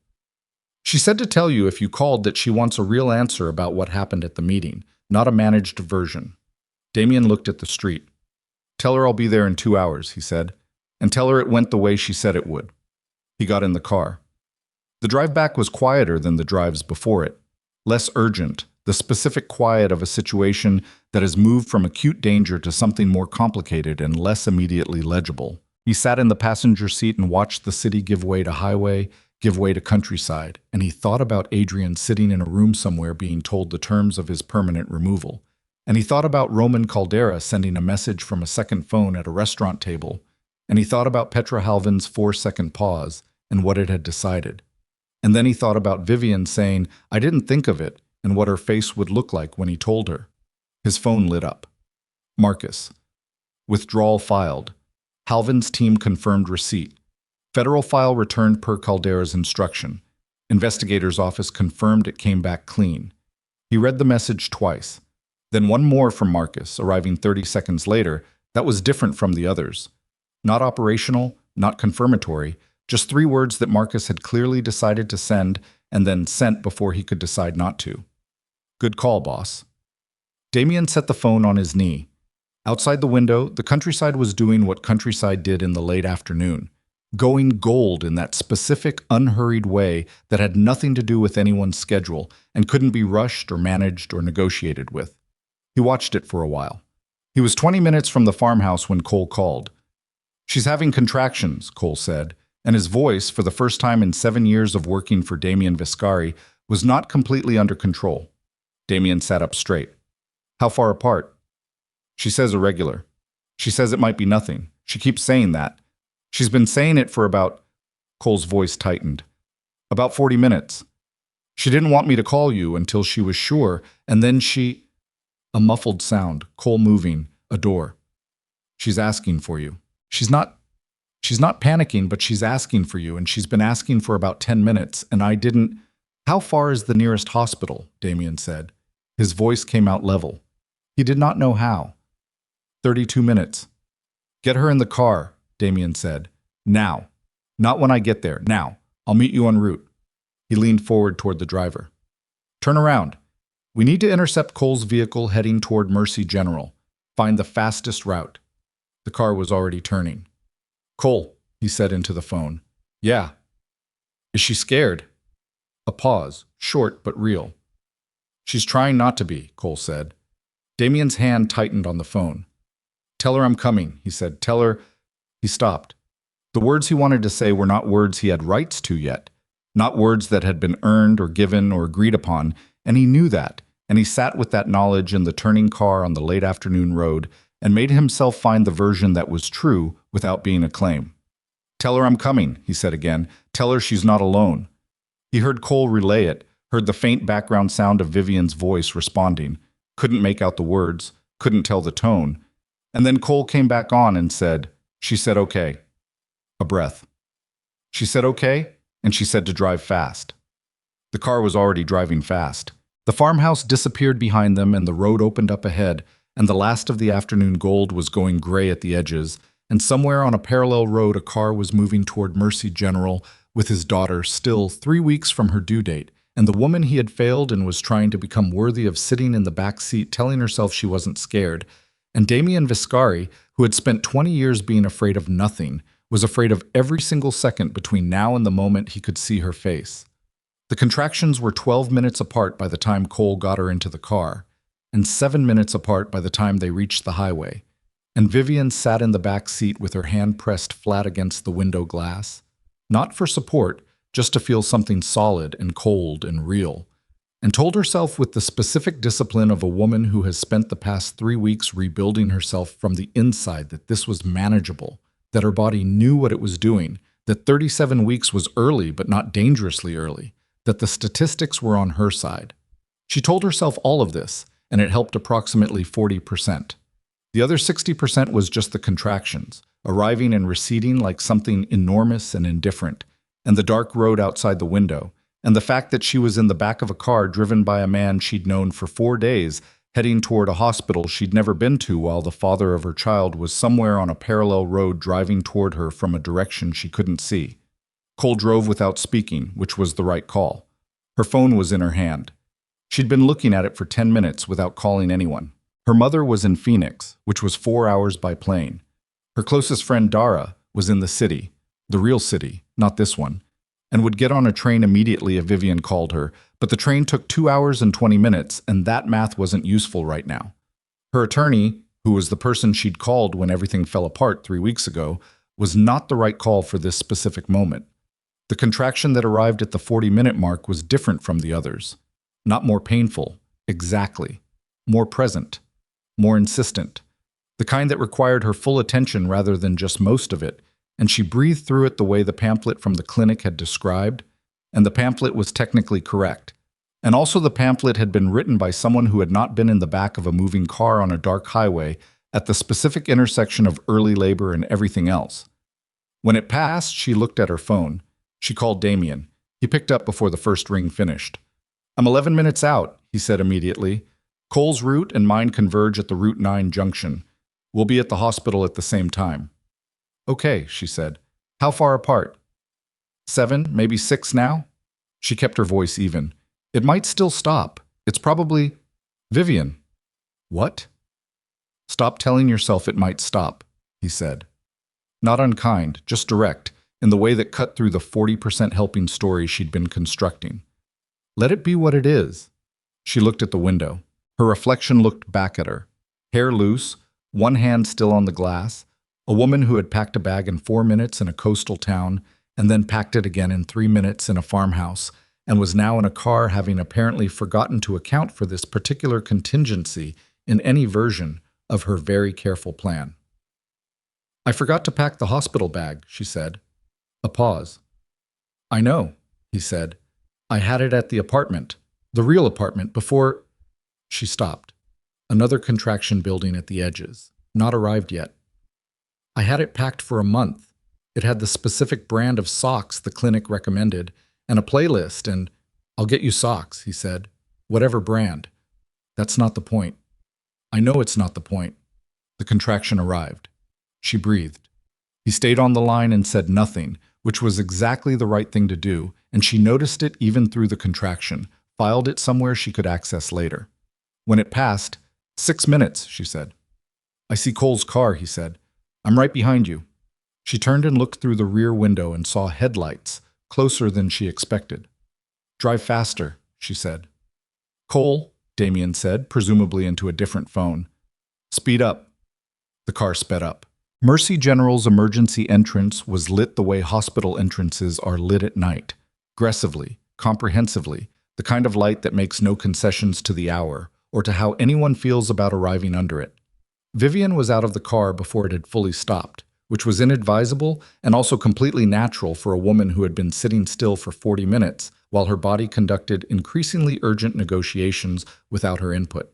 She said to tell you if you called that she wants a real answer about what happened at the meeting, not a managed version. Damien looked at the street. Tell her I'll be there in 2 hours, he said, and tell her it went the way she said it would. He got in the car. The drive back was quieter than the drives before it, less urgent, the specific quiet of a situation that has moved from acute danger to something more complicated and less immediately legible. He sat in the passenger seat and watched the city give way to highway, give way to countryside, and he thought about Adrian sitting in a room somewhere being told the terms of his permanent removal. And he thought about Roman Caldera sending a message from a second phone at a restaurant table, and he thought about Petra Halvin's 4-second pause and what it had decided. And then he thought about Vivian saying, I didn't think of it, and what her face would look like when he told her. His phone lit up. Marcus. Withdrawal filed. Halvin's team confirmed receipt. Federal file returned per Caldera's instruction. Investigator's office confirmed it came back clean. He read the message twice. Then one more from Marcus, arriving 30 seconds later, that was different from the others. Not operational, not confirmatory, just 3 words that Marcus had clearly decided to send and then sent before he could decide not to. Good call, boss. Damien set the phone on his knee. Outside the window, the countryside was doing what countryside did in the late afternoon, going gold in that specific, unhurried way that had nothing to do with anyone's schedule and couldn't be rushed or managed or negotiated with. He watched it for a while. He was 20 minutes from the farmhouse when Cole called. She's having contractions, Cole said, and his voice, for the first time in 7 years of working for Damien Vescari, was not completely under control. Damien sat up straight. How far apart? She says irregular. She says it might be nothing. She keeps saying that. She's been saying it for about... Cole's voice tightened. About 40 minutes. She didn't want me to call you until she was sure, and then she... A muffled sound, Cole moving, a door. She's asking for you. She's not panicking, but she's asking for you, and she's been asking for about 10 minutes, and I didn't... How far is the nearest hospital? Damien said. His voice came out level. He did not know how. 32 minutes. Get her in the car, Damien said. Now. Not when I get there. Now. I'll meet you en route. He leaned forward toward the driver. Turn around. We need to intercept Cole's vehicle heading toward Mercy General. Find the fastest route. The car was already turning. Cole, he said into the phone. Yeah. Is she scared? A pause, short but real. She's trying not to be, Cole said. Damien's hand tightened on the phone. Tell her I'm coming, he said. Tell her... He stopped. The words he wanted to say were not words he had rights to yet, not words that had been earned or given or agreed upon, and he knew that, and he sat with that knowledge in the turning car on the late afternoon road and made himself find the version that was true without being a claim. Tell her I'm coming, he said again. Tell her she's not alone. He heard Cole relay it, heard the faint background sound of Vivian's voice responding, couldn't make out the words, couldn't tell the tone. And then Cole came back on and said, she said okay. A breath. She said okay, and she said to drive fast. The car was already driving fast. The farmhouse disappeared behind them and the road opened up ahead, and the last of the afternoon gold was going gray at the edges, and somewhere on a parallel road a car was moving toward Mercy General with his daughter still 3 weeks from her due date, and the woman he had failed and was trying to become worthy of sitting in the back seat telling herself she wasn't scared, and Damien Viscari, who had spent 20 years being afraid of nothing, was afraid of every single second between now and the moment he could see her face. The contractions were 12 minutes apart by the time Cole got her into the car, and 7 minutes apart by the time they reached the highway, and Vivian sat in the back seat with her hand pressed flat against the window glass, not for support, just to feel something solid and cold and real, and told herself with the specific discipline of a woman who has spent the past 3 weeks rebuilding herself from the inside that this was manageable, that her body knew what it was doing, that 37 weeks was early but not dangerously early, that the statistics were on her side. She told herself all of this, and it helped approximately 40%. The other 60% was just the contractions, arriving and receding like something enormous and indifferent, and the dark road outside the window, and the fact that she was in the back of a car driven by a man she'd known for 4 days, heading toward a hospital she'd never been to while the father of her child was somewhere on a parallel road driving toward her from a direction she couldn't see. Cole drove without speaking, which was the right call. Her phone was in her hand. She'd been looking at it for 10 minutes without calling anyone. Her mother was in Phoenix, which was 4 hours by plane. Her closest friend Dara was in the city, the real city, not this one, and would get on a train immediately if Vivian called her, but the train took 2 hours and 20 minutes, and that math wasn't useful right now. Her attorney, who was the person she'd called when everything fell apart 3 weeks ago, was not the right call for this specific moment. The contraction that arrived at the 40-minute mark was different from the others. Not more painful, exactly. More present. More insistent. The kind that required her full attention rather than just most of it, and she breathed through it the way the pamphlet from the clinic had described, and the pamphlet was technically correct. And also the pamphlet had been written by someone who had not been in the back of a moving car on a dark highway at the specific intersection of early labor and everything else. When it passed, she looked at her phone. She called Damien. He picked up before the first ring finished. "I'm 11 minutes out," he said immediately. "Cole's route and mine converge at the Route 9 junction. We'll be at the hospital at the same time." "Okay," she said. "How far apart?" 7, maybe 6 now?" She kept her voice even. "It might still stop. It's probably—" "Vivian." "What?" "Stop telling yourself it might stop," he said. Not unkind, just direct, in the way that cut through the 40% helping story she'd been constructing. "Let it be what it is." She looked at the window. Her reflection looked back at her. Hair loose, one hand still on the glass, a woman who had packed a bag in 4 minutes in a coastal town, and then packed it again in 3 minutes in a farmhouse, and was now in a car having apparently forgotten to account for this particular contingency in any version of her very careful plan. "I forgot to pack the hospital bag," she said. A pause. "I know," he said. "I had it at the apartment, the real apartment, before—" She stopped. Another contraction building at the edges. Not arrived yet. "I had it packed for a month. It had the specific brand of socks the clinic recommended, and a playlist, and—" "I'll get you socks," he said. "Whatever brand. That's not the point." "I know it's not the point." The contraction arrived. She breathed. He stayed on the line and said nothing, which was exactly the right thing to do, and she noticed it even through the contraction, filed it somewhere she could access later. When it passed, 6 minutes, she said. "I see Cole's car," he said. "I'm right behind you." She turned and looked through the rear window and saw headlights, closer than she expected. "Drive faster," she said. "Cole," Damien said, presumably into a different phone. "Speed up." The car sped up. Mercy General's emergency entrance was lit the way hospital entrances are lit at night, aggressively, comprehensively, the kind of light that makes no concessions to the hour or to how anyone feels about arriving under it. Vivian was out of the car before it had fully stopped, which was inadvisable and also completely natural for a woman who had been sitting still for 40 minutes while her body conducted increasingly urgent negotiations without her input.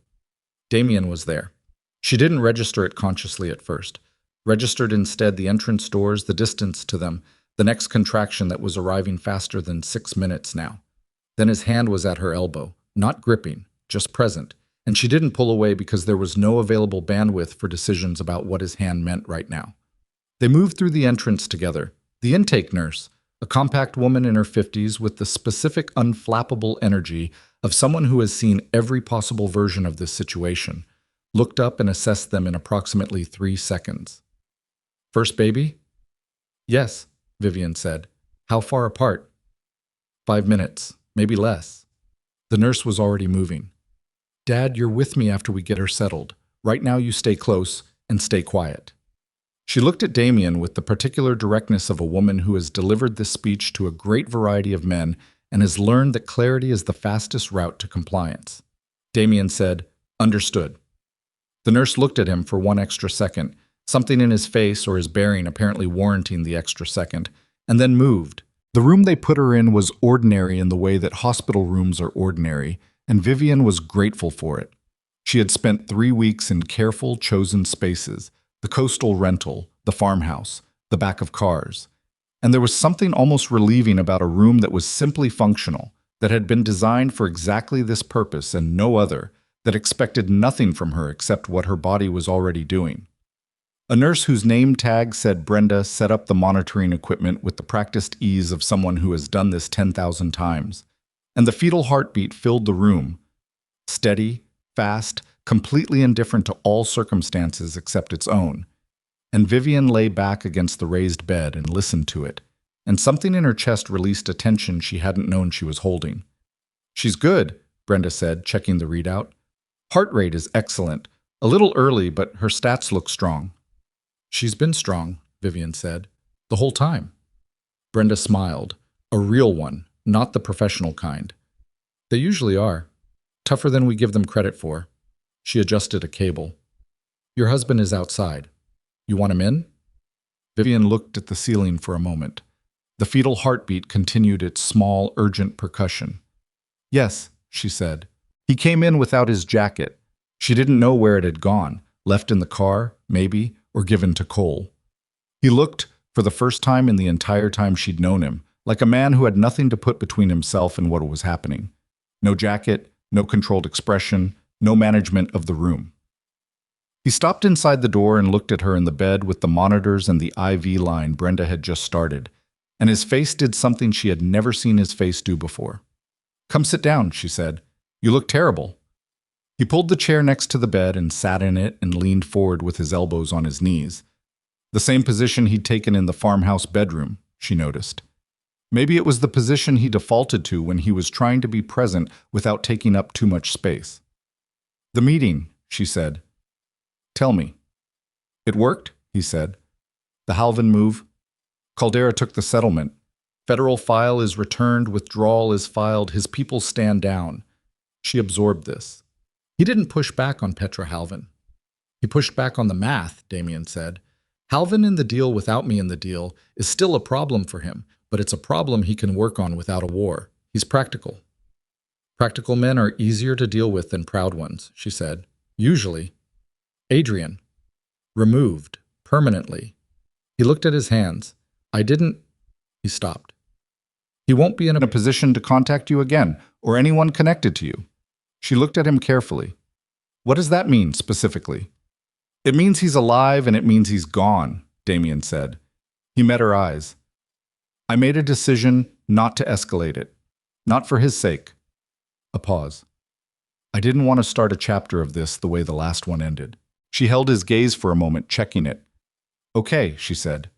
Damien was there. She didn't register it consciously at first. Registered instead the entrance doors, the distance to them, the next contraction that was arriving faster than 6 minutes now. Then his hand was at her elbow, not gripping, just present, and she didn't pull away because there was no available bandwidth for decisions about what his hand meant right now. They moved through the entrance together. The intake nurse, a compact woman in her 50s with the specific unflappable energy of someone who has seen every possible version of this situation, looked up and assessed them in approximately 3 seconds. "First baby?" "Yes," Vivian said. "How far apart?" 5 minutes, maybe less." The nurse was already moving. "Dad, you're with me after we get her settled. Right now you stay close and stay quiet." She looked at Damien with the particular directness of a woman who has delivered this speech to a great variety of men and has learned that clarity is the fastest route to compliance. Damien said, "Understood." The nurse looked at him for 1 extra second, something in his face or his bearing apparently warranting the extra second, and then moved. The room they put her in was ordinary in the way that hospital rooms are ordinary, and Vivian was grateful for it. She had spent 3 weeks in careful, chosen spaces, the coastal rental, the farmhouse, the back of cars. And there was something almost relieving about a room that was simply functional, that had been designed for exactly this purpose and no other, that expected nothing from her except what her body was already doing. A nurse whose name tag said Brenda set up the monitoring equipment with the practiced ease of someone who has done this 10,000 times. And the fetal heartbeat filled the room, steady, fast, completely indifferent to all circumstances except its own. And Vivian lay back against the raised bed and listened to it, and something in her chest released a tension she hadn't known she was holding. "She's good," Brenda said, checking the readout. "Heart rate is excellent. A little early, but her stats look strong." "She's been strong," Vivian said, "the whole time." Brenda smiled. "A real one, not the professional kind." "They usually are. Tougher than we give them credit for." She adjusted a cable. "Your husband is outside. You want him in?" Vivian looked at the ceiling for a moment. The fetal heartbeat continued its small, urgent percussion. "Yes," she said. "He came in without his jacket. She didn't know where it had gone, left in the car, maybe, or given to Cole." He looked, for the first time in the entire time she'd known him, like a man who had nothing to put between himself and what was happening. No jacket, no controlled expression, no management of the room. He stopped inside the door and looked at her in the bed with the monitors and the IV line Brenda had just started, and his face did something she had never seen his face do before. "Come sit down," she said. "You look terrible." He pulled the chair next to the bed and sat in it and leaned forward with his elbows on his knees. The same position he'd taken in the farmhouse bedroom, she noticed. Maybe it was the position he defaulted to when he was trying to be present without taking up too much space. "The meeting," she said. "Tell me." "It worked," he said. "The Halvin move. Caldera took the settlement. Federal file is returned, withdrawal is filed, his people stand down." She absorbed this. He didn't push back on Petra Halvin. He pushed back on the math, Damien said. Halvin in the deal without me in the deal is still a problem for him, but it's a problem he can work on without a war. He's practical. "Practical men are easier to deal with than proud ones," she said. "Usually." "Adrian." "Removed. Permanently." He looked at his hands. "I didn't—" He stopped. "He won't be in a position to contact you again, or anyone connected to you." She looked at him carefully. "What does that mean, specifically?" "It means he's alive and it means he's gone," Damien said. He met her eyes. "I made a decision not to escalate it. Not for his sake." A pause. "I didn't want to start a chapter of this the way the last one ended." She held his gaze for a moment, checking it. "Okay," she said.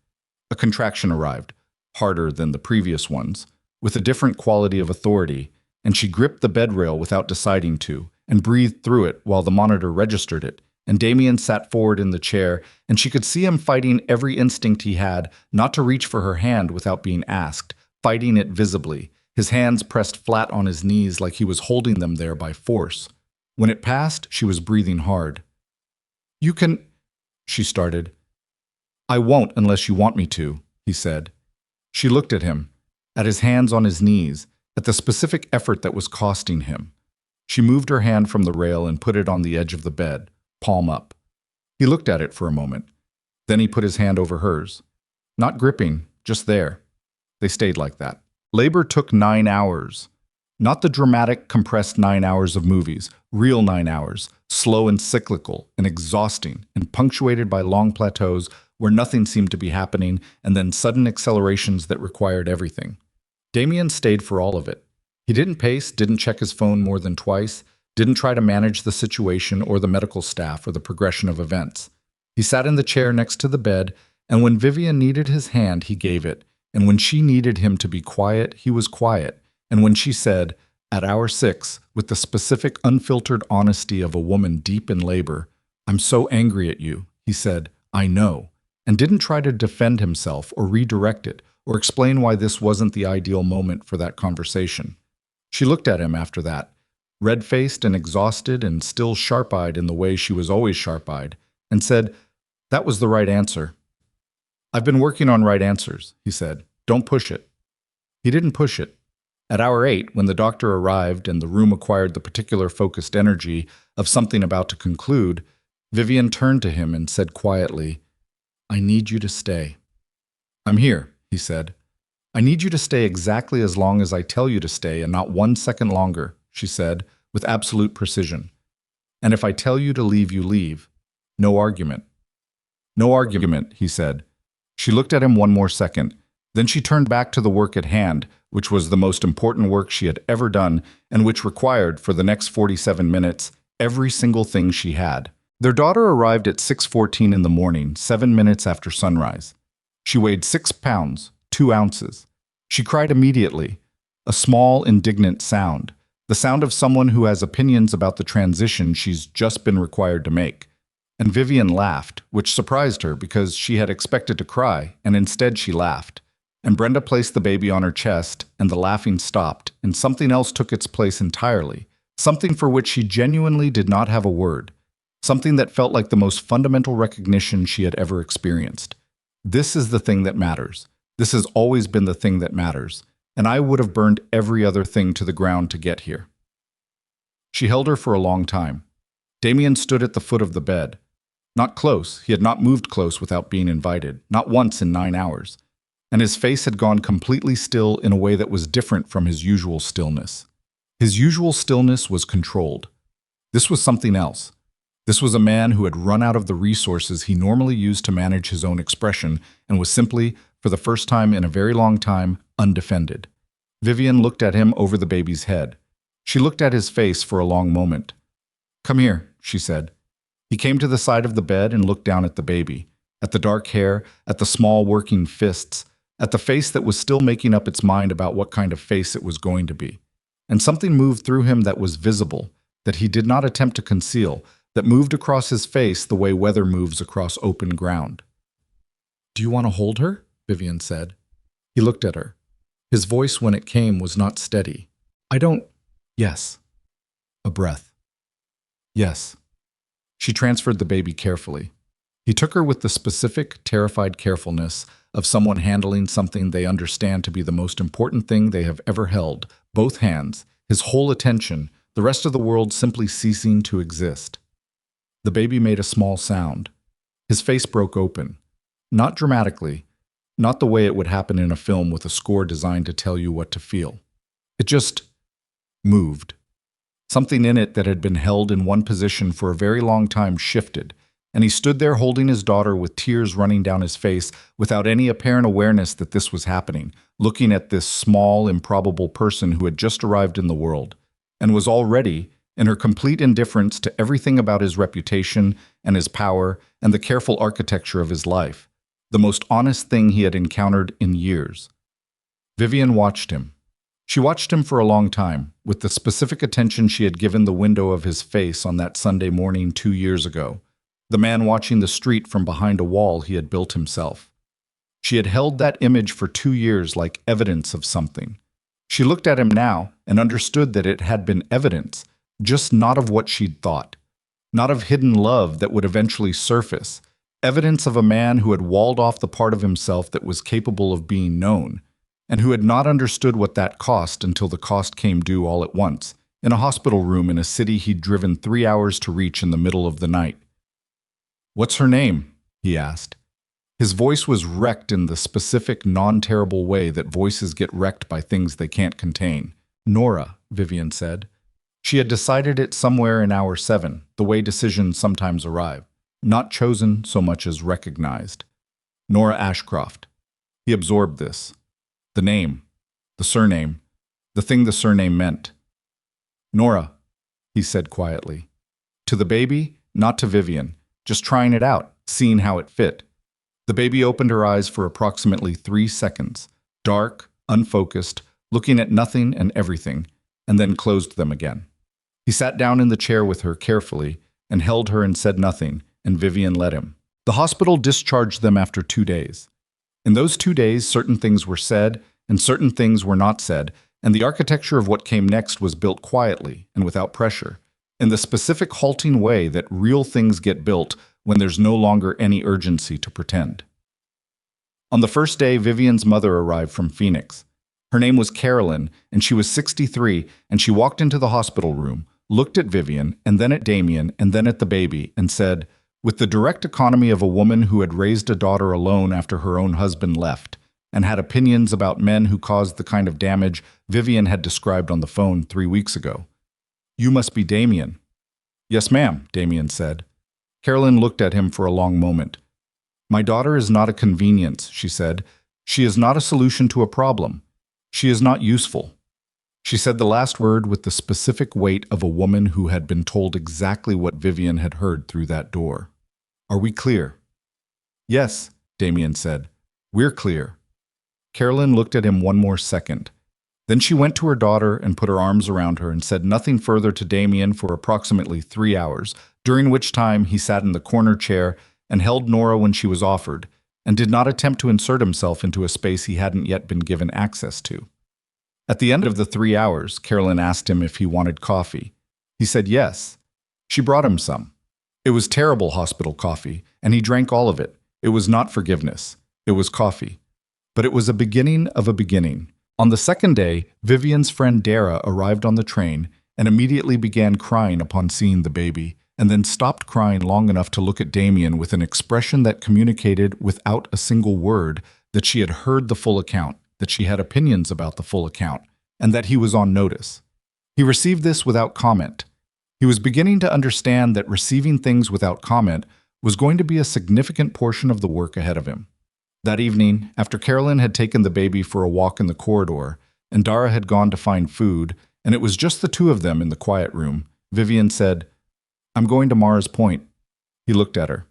A contraction arrived, harder than the previous ones, with a different quality of authority, and she gripped the bed rail without deciding to, and breathed through it while the monitor registered it, and Damien sat forward in the chair, and she could see him fighting every instinct he had not to reach for her hand without being asked, fighting it visibly, his hands pressed flat on his knees like he was holding them there by force. When it passed, she was breathing hard. "You can—" she started. "I won't unless you want me to," he said. She looked at him, at his hands on his knees, at the specific effort that was costing him. She moved her hand from the rail and put it on the edge of the bed, palm up. He looked at it for a moment. Then he put his hand over hers. Not gripping, just there. They stayed like that. Labor took 9 hours. Not the dramatic, compressed 9 hours of movies, real 9 hours, slow and cyclical and exhausting and punctuated by long plateaus where nothing seemed to be happening and then sudden accelerations that required everything. Damien stayed for all of it. He didn't pace, didn't check his phone more than twice, didn't try to manage the situation or the medical staff or the progression of events. He sat in the chair next to the bed, and when Vivian needed his hand, he gave it, and when she needed him to be quiet, he was quiet. And when she said, at hour 6, with the specific, unfiltered honesty of a woman deep in labor, "I'm so angry at you," he said, "I know," and didn't try to defend himself or redirect it or explain why this wasn't the ideal moment for that conversation. She looked at him after that, red-faced and exhausted and still sharp-eyed in the way she was always sharp-eyed, and said, "That was the right answer." "I've been working on right answers," he said. "Don't push it." He didn't push it. At hour 8, when the doctor arrived and the room acquired the particular focused energy of something about to conclude, Vivian turned to him and said quietly, "I need you to stay." "I'm here," he said. "I need you to stay exactly as long as I tell you to stay and not 1 second longer," she said, with absolute precision. "And if I tell you to leave, you leave. No argument." "No argument," he said. She looked at him one more second. Then she turned back to the work at hand, which was the most important work she had ever done and which required, for the next 47 minutes, every single thing she had. Their daughter arrived at 6:14 in the morning, 7 minutes after sunrise. She weighed 6 pounds, 2 ounces. She cried immediately, a small, indignant sound, the sound of someone who has opinions about the transition she's just been required to make. And Vivian laughed, which surprised her because she had expected to cry, and instead she laughed. And Brenda placed the baby on her chest, and the laughing stopped, and something else took its place entirely, something for which she genuinely did not have a word, something that felt like the most fundamental recognition she had ever experienced. This is the thing that matters. This has always been the thing that matters, and I would have burned every other thing to the ground to get here. She held her for a long time. Damien stood at the foot of the bed. Not close, he had not moved close without being invited, not once in 9 hours. And his face had gone completely still in a way that was different from his usual stillness. His usual stillness was controlled. This was something else. This was a man who had run out of the resources he normally used to manage his own expression and was simply, for the first time in a very long time, undefended. Vivian looked at him over the baby's head. She looked at his face for a long moment. "Come here," she said. He came to the side of the bed and looked down at the baby, at the dark hair, at the small working fists, at the face that was still making up its mind about what kind of face it was going to be. And something moved through him that was visible, that he did not attempt to conceal, that moved across his face the way weather moves across open ground. "Do you want to hold her?" Vivian said. He looked at her. His voice, when it came, was not steady. "I don't—" "Yes." A breath. "Yes." She transferred the baby carefully. He took her with the specific, terrified carefulness of someone handling something they understand to be the most important thing they have ever held, both hands, his whole attention, the rest of the world simply ceasing to exist. The baby made a small sound. His face broke open. Not dramatically, not the way it would happen in a film with a score designed to tell you what to feel. It just moved. Something in it that had been held in one position for a very long time shifted, and he stood there holding his daughter with tears running down his face without any apparent awareness that this was happening, looking at this small, improbable person who had just arrived in the world and was already, in her complete indifference to everything about his reputation and his power and the careful architecture of his life, the most honest thing he had encountered in years. Vivian watched him. She watched him for a long time, with the specific attention she had given the window of his face on that Sunday morning 2 years ago, the man watching the street from behind a wall he had built himself. She had held that image for 2 years like evidence of something. She looked at him now and understood that it had been evidence, just not of what she'd thought, not of hidden love that would eventually surface, evidence of a man who had walled off the part of himself that was capable of being known, and who had not understood what that cost until the cost came due all at once, in a hospital room in a city he'd driven 3 hours to reach in the middle of the night. "What's her name?" he asked. His voice was wrecked in the specific, non-terrible way that voices get wrecked by things they can't contain. "Nora," Vivian said. She had decided it somewhere in hour 7, the way decisions sometimes arrive, not chosen so much as recognized. Nora Ashcroft. He absorbed this. The name, the surname, the thing the surname meant. Nora, he said quietly. To the baby, not to Vivian, just trying it out, seeing how it fit. The baby opened her eyes for approximately 3 seconds, dark, unfocused, looking at nothing and everything, and then closed them again. He sat down in the chair with her carefully and held her and said nothing, and Vivian let him. The hospital discharged them after 2 days. In those 2 days, certain things were said and certain things were not said, and the architecture of what came next was built quietly and without pressure, in the specific halting way that real things get built when there's no longer any urgency to pretend. On the first day, Vivian's mother arrived from Phoenix. Her name was Carolyn, and she was 63, and she walked into the hospital room, looked at Vivian, and then at Damien, and then at the baby, and said, with the direct economy of a woman who had raised a daughter alone after her own husband left, and had opinions about men who caused the kind of damage Vivian had described on the phone 3 weeks ago. You must be Damien. Yes, ma'am, Damien said. Carolyn looked at him for a long moment. My daughter is not a convenience, she said. She is not a solution to a problem. She is not useful. She said the last word with the specific weight of a woman who had been told exactly what Vivian had heard through that door. Are we clear? Yes, Damien said. We're clear. Carolyn looked at him one more second. Then she went to her daughter and put her arms around her and said nothing further to Damien for approximately 3 hours, during which time he sat in the corner chair and held Nora when she was offered, and did not attempt to insert himself into a space he hadn't yet been given access to. At the end of the 3 hours, Carolyn asked him if he wanted coffee. He said yes. She brought him some. It was terrible hospital coffee, and he drank all of it. It was not forgiveness. It was coffee. But it was a beginning of a beginning. On the second day, Vivian's friend Dara arrived on the train and immediately began crying upon seeing the baby, and then stopped crying long enough to look at Damien with an expression that communicated without a single word that she had heard the full account, that she had opinions about the full account, and that he was on notice. He received this without comment. He was beginning to understand that receiving things without comment was going to be a significant portion of the work ahead of him. That evening, after Carolyn had taken the baby for a walk in the corridor, and Dara had gone to find food, and it was just the two of them in the quiet room, Vivian said, I'm going to Mars Point. He looked at her.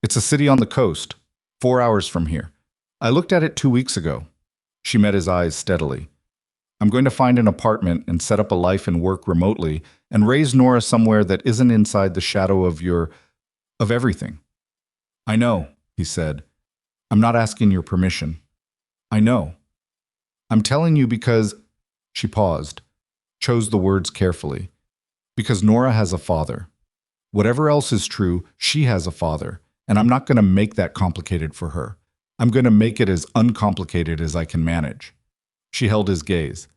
It's a city on the coast, 4 hours from here. I looked at it 2 weeks ago. She met his eyes steadily. I'm going to find an apartment and set up a life and work remotely and raise Nora somewhere that isn't inside the shadow of everything. I know, he said. I'm not asking your permission. I know. I'm telling you because, she paused, chose the words carefully, because Nora has a father. Whatever else is true, she has a father, and I'm not going to make that complicated for her. I'm going to make it as uncomplicated as I can manage. She held his gaze.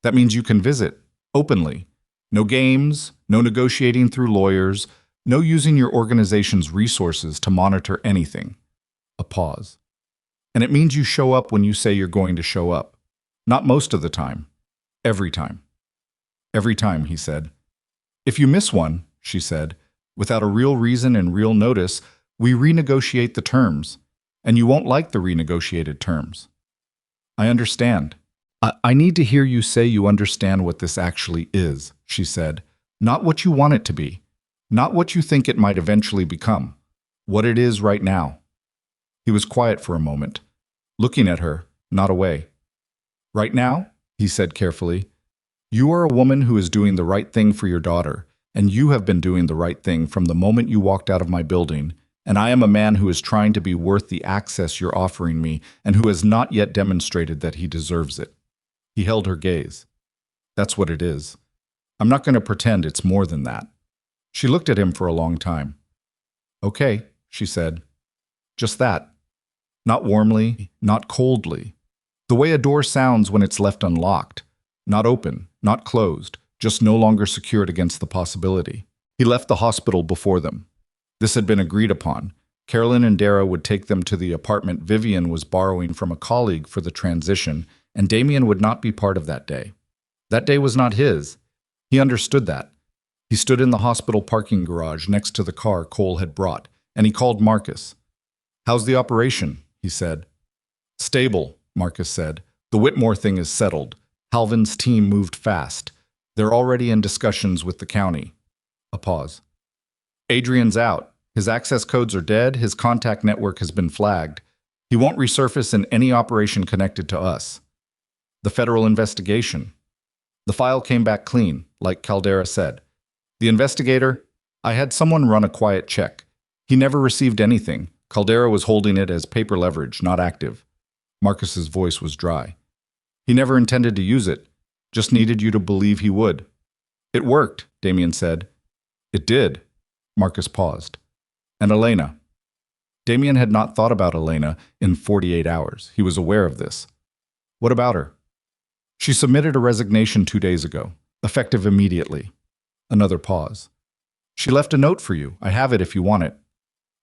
That means you can visit, openly. No games, no negotiating through lawyers, no using your organization's resources to monitor anything. A pause. And it means you show up when you say you're going to show up. Not most of the time. Every time. Every time, he said. If you miss one, she said, without a real reason and real notice, we renegotiate the terms. And you won't like the renegotiated terms. I understand. I need to hear you say you understand what this actually is, she said. Not what you want it to be. Not what you think it might eventually become. What it is right now. He was quiet for a moment, looking at her, not away. Right now, he said carefully, you are a woman who is doing the right thing for your daughter, and you have been doing the right thing from the moment you walked out of my building, and I am a man who is trying to be worth the access you're offering me and who has not yet demonstrated that he deserves it. He held her gaze. That's what it is. I'm not going to pretend it's more than that. She looked at him for a long time. Okay, she said. Just that. Not warmly, not coldly. The way a door sounds when it's left unlocked. Not open, not closed, just no longer secured against the possibility. He left the hospital before them. This had been agreed upon. Carolyn and Dara would take them to the apartment Vivian was borrowing from a colleague for the transition, and Damien would not be part of that day. That day was not his. He understood that. He stood in the hospital parking garage next to the car Cole had brought, and he called Marcus. "How's the operation?" he said. "Stable," Marcus said. "The Whitmore thing is settled. Halvin's team moved fast. They're already in discussions with the county." A pause. "Adrian's out. His access codes are dead. His contact network has been flagged. He won't resurface in any operation connected to us." "The federal investigation." "The file came back clean, like Caldera said. The investigator, I had someone run a quiet check. He never received anything. Caldera was holding it as paper leverage, not active." Marcus's voice was dry. "He never intended to use it. Just needed you to believe he would." "It worked," Damien said. "It did." Marcus paused. "And Elena?" Damien had not thought about Elena in 48 hours. He was aware of this. "What about her?" "She submitted a resignation 2 days ago, effective immediately." Another pause. "She left a note for you. I have it if you want it."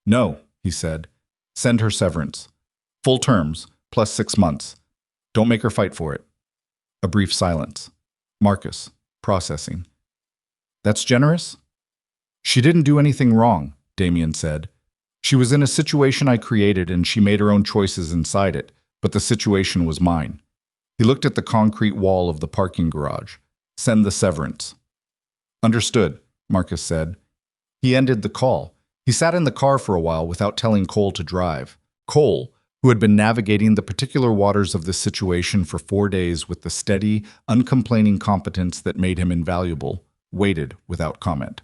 "No," he said. "Send her severance. Full terms, plus 6 months. Don't make her fight for it." A brief silence. Marcus, processing. "That's generous?" "She didn't do anything wrong," Damien said. "She was in a situation I created and she made her own choices inside it, but the situation was mine." He looked at the concrete wall of the parking garage. "Send the severance." "Understood," Marcus said. He ended the call. He sat in the car for a while without telling Cole to drive. Cole, who had been navigating the particular waters of this situation for 4 days with the steady, uncomplaining competence that made him invaluable, waited without comment.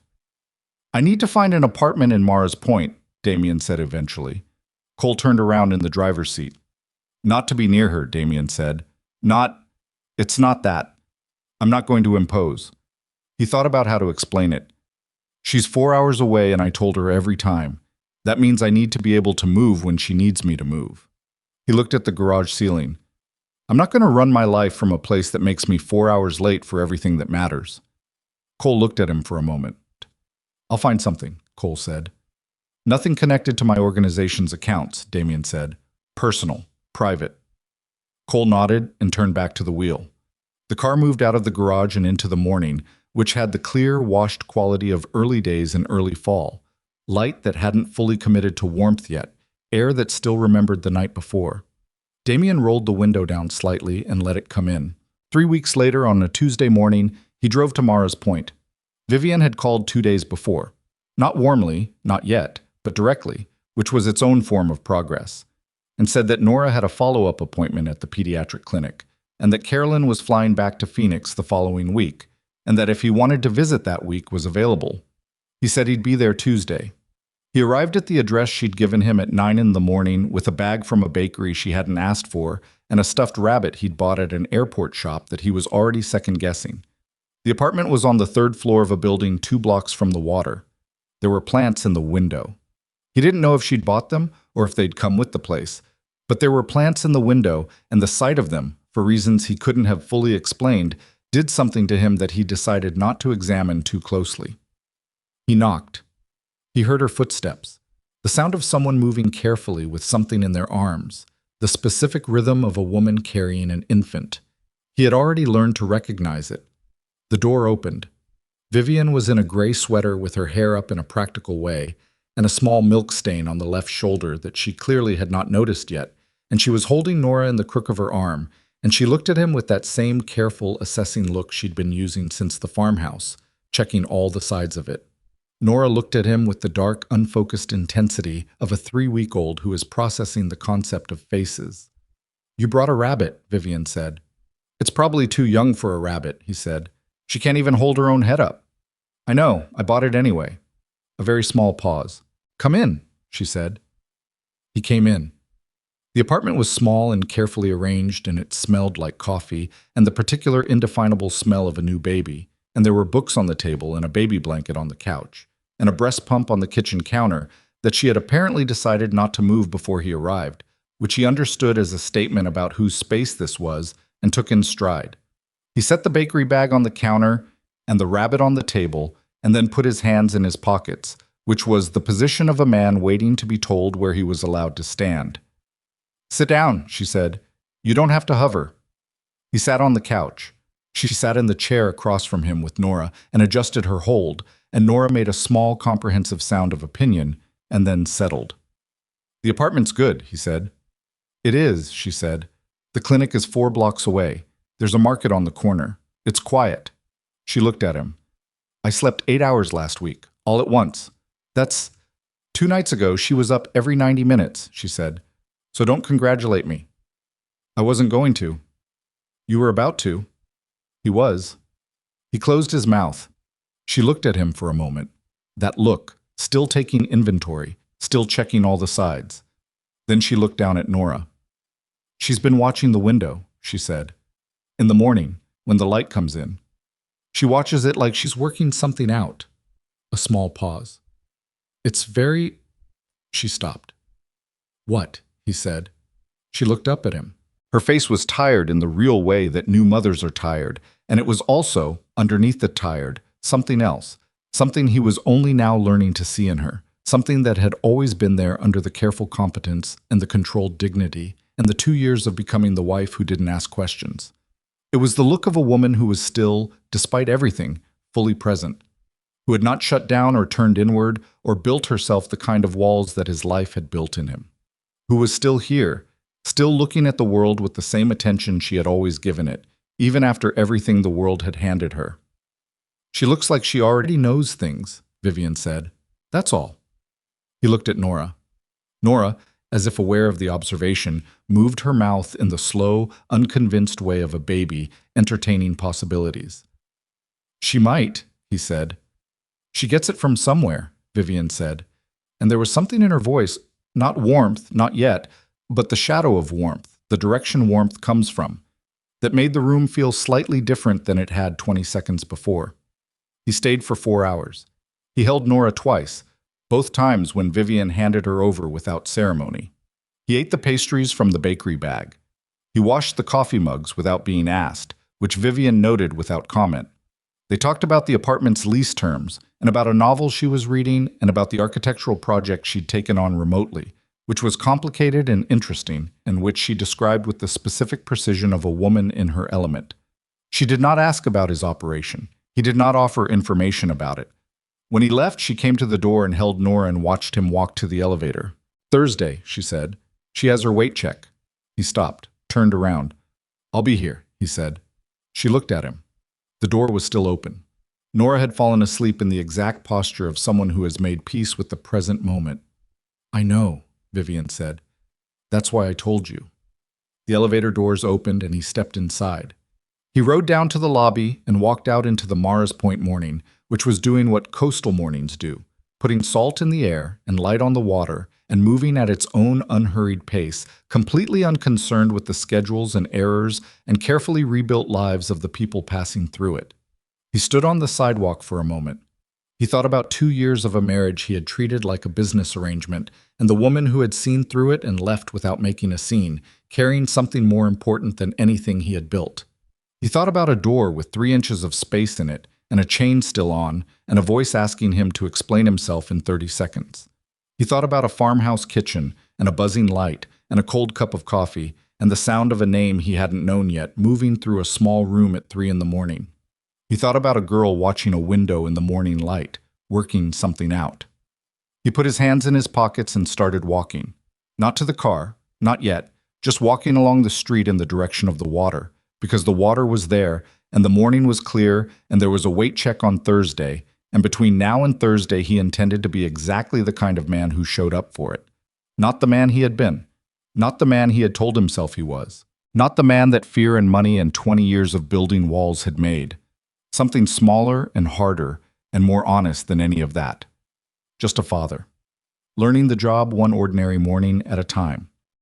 "I need to find an apartment in Mara's Point," Damien said eventually. Cole turned around in the driver's seat. "Not to be near her," Damien said. It's not that. I'm not going to impose." He thought about how to explain it. "She's 4 hours away and I told her every time. That means I need to be able to move when she needs me to move." He looked at the garage ceiling. "I'm not going to run my life from a place that makes me 4 hours late for everything that matters." Cole looked at him for a moment. "I'll find something," Cole said. "Nothing connected to my organization's accounts," Damien said. "Personal, private." Cole nodded and turned back to the wheel. The car moved out of the garage and into the morning, which had the clear, washed quality of early days in early fall. Light that hadn't fully committed to warmth yet, air that still remembered the night before. Damien rolled the window down slightly and let it come in. 3 weeks later, on a Tuesday morning, he drove to Mara's Point. Vivian had called 2 days before. Not warmly, not yet, but directly, which was its own form of progress, and said that Nora had a follow-up appointment at the pediatric clinic, and that Carolyn was flying back to Phoenix the following week, and that if he wanted to visit that week was available. He said he'd be there Tuesday. He arrived at the address she'd given him at 9 in the morning with a bag from a bakery she hadn't asked for and a stuffed rabbit he'd bought at an airport shop that he was already second-guessing. The apartment was on the 3rd floor of a building 2 blocks from the water. There were plants in the window. He didn't know if she'd bought them or if they'd come with the place, but there were plants in the window, and the sight of them, for reasons he couldn't have fully explained, did something to him that he decided not to examine too closely. He knocked. He heard her footsteps, the sound of someone moving carefully with something in their arms, the specific rhythm of a woman carrying an infant. He had already learned to recognize it. The door opened. Vivian was in a gray sweater with her hair up in a practical way, and a small milk stain on the left shoulder that she clearly had not noticed yet, and she was holding Nora in the crook of her arm, and she looked at him with that same careful, assessing look she'd been using since the farmhouse, checking all the sides of it. Nora looked at him with the dark, unfocused intensity of a 3-week-old who is processing the concept of faces. "You brought a rabbit," Vivian said. "It's probably too young for a rabbit," he said. "She can't even hold her own head up." "I know, I bought it anyway." A very small pause. "Come in," she said. He came in. The apartment was small and carefully arranged, and it smelled like coffee and the particular indefinable smell of a new baby, and there were books on the table and a baby blanket on the couch, and a breast pump on the kitchen counter that she had apparently decided not to move before he arrived, which he understood as a statement about whose space this was and took in stride. He set the bakery bag on the counter and the rabbit on the table, and then put his hands in his pockets, which was the position of a man waiting to be told where he was allowed to stand. "Sit down," she said. "You don't have to hover." He sat on the couch. She sat in the chair across from him with Nora and adjusted her hold, and Nora made a small, comprehensive sound of opinion and then settled. "The apartment's good," he said. "It is," she said. "The clinic is 4 blocks away. There's a market on the corner. It's quiet." She looked at him. "I slept 8 hours last week, all at once. That's 2 nights ago she was up every 90 minutes, she said. "So don't congratulate me." "I wasn't going to." "You were about to." He was. He closed his mouth. She looked at him for a moment. That look, still taking inventory, still checking all the sides. Then she looked down at Nora. "She's been watching the window," she said. "In the morning, when the light comes in. She watches it like she's working something out." A small pause. "It's very—" She stopped. "What?" he said. She looked up at him. Her face was tired in the real way that new mothers are tired, and it was also, underneath the tired, something else, something he was only now learning to see in her, something that had always been there under the careful competence and the controlled dignity, and the 2 years of becoming the wife who didn't ask questions. It was the look of a woman who was still, despite everything, fully present, who had not shut down or turned inward or built herself the kind of walls that his life had built in him, who was still here, still looking at the world with the same attention she had always given it, even after everything the world had handed her. "She looks like she already knows things," Vivian said. "That's all." He looked at Nora. Nora, as if aware of the observation, moved her mouth in the slow, unconvinced way of a baby entertaining possibilities. "She might," he said. "She gets it from somewhere," Vivian said. And there was something in her voice, not warmth, not yet, but the shadow of warmth, the direction warmth comes from, that made the room feel slightly different than it had 20 seconds before. He stayed for 4 hours. He held Nora twice, both times when Vivian handed her over without ceremony. He ate the pastries from the bakery bag. He washed the coffee mugs without being asked, which Vivian noted without comment. They talked about the apartment's lease terms, and about a novel she was reading, and about the architectural project she'd taken on remotely, which was complicated and interesting, and which she described with the specific precision of a woman in her element. She did not ask about his operation. He did not offer information about it. When he left, she came to the door and held Nora and watched him walk to the elevator. "Thursday," she said. "She has her weight check." He stopped, turned around. "I'll be here," he said. She looked at him. The door was still open. Nora had fallen asleep in the exact posture of someone who has made peace with the present moment. "I know," Vivian said. "That's why I told you." The elevator doors opened and he stepped inside. He rode down to the lobby and walked out into the Morris Point morning, which was doing what coastal mornings do, putting salt in the air and light on the water and moving at its own unhurried pace, completely unconcerned with the schedules and errors and carefully rebuilt lives of the people passing through it. He stood on the sidewalk for a moment. He thought about 2 years of a marriage he had treated like a business arrangement, and the woman who had seen through it and left without making a scene, carrying something more important than anything he had built. He thought about a door with 3 inches of space in it, and a chain still on, and a voice asking him to explain himself in 30 seconds. He thought about a farmhouse kitchen, and a buzzing light, and a cold cup of coffee, and the sound of a name he hadn't known yet moving through a small room at 3 in the morning. He thought about a girl watching a window in the morning light, working something out. He put his hands in his pockets and started walking. Not to the car, not yet, just walking along the street in the direction of the water, because the water was there, and the morning was clear, and there was a weight check on Thursday, and between now and Thursday he intended to be exactly the kind of man who showed up for it. Not the man he had been. Not the man he had told himself he was. Not the man that fear and money and 20 years of building walls had made. Something smaller and harder and more honest than any of that. Just a father. Learning the job one ordinary morning at a time.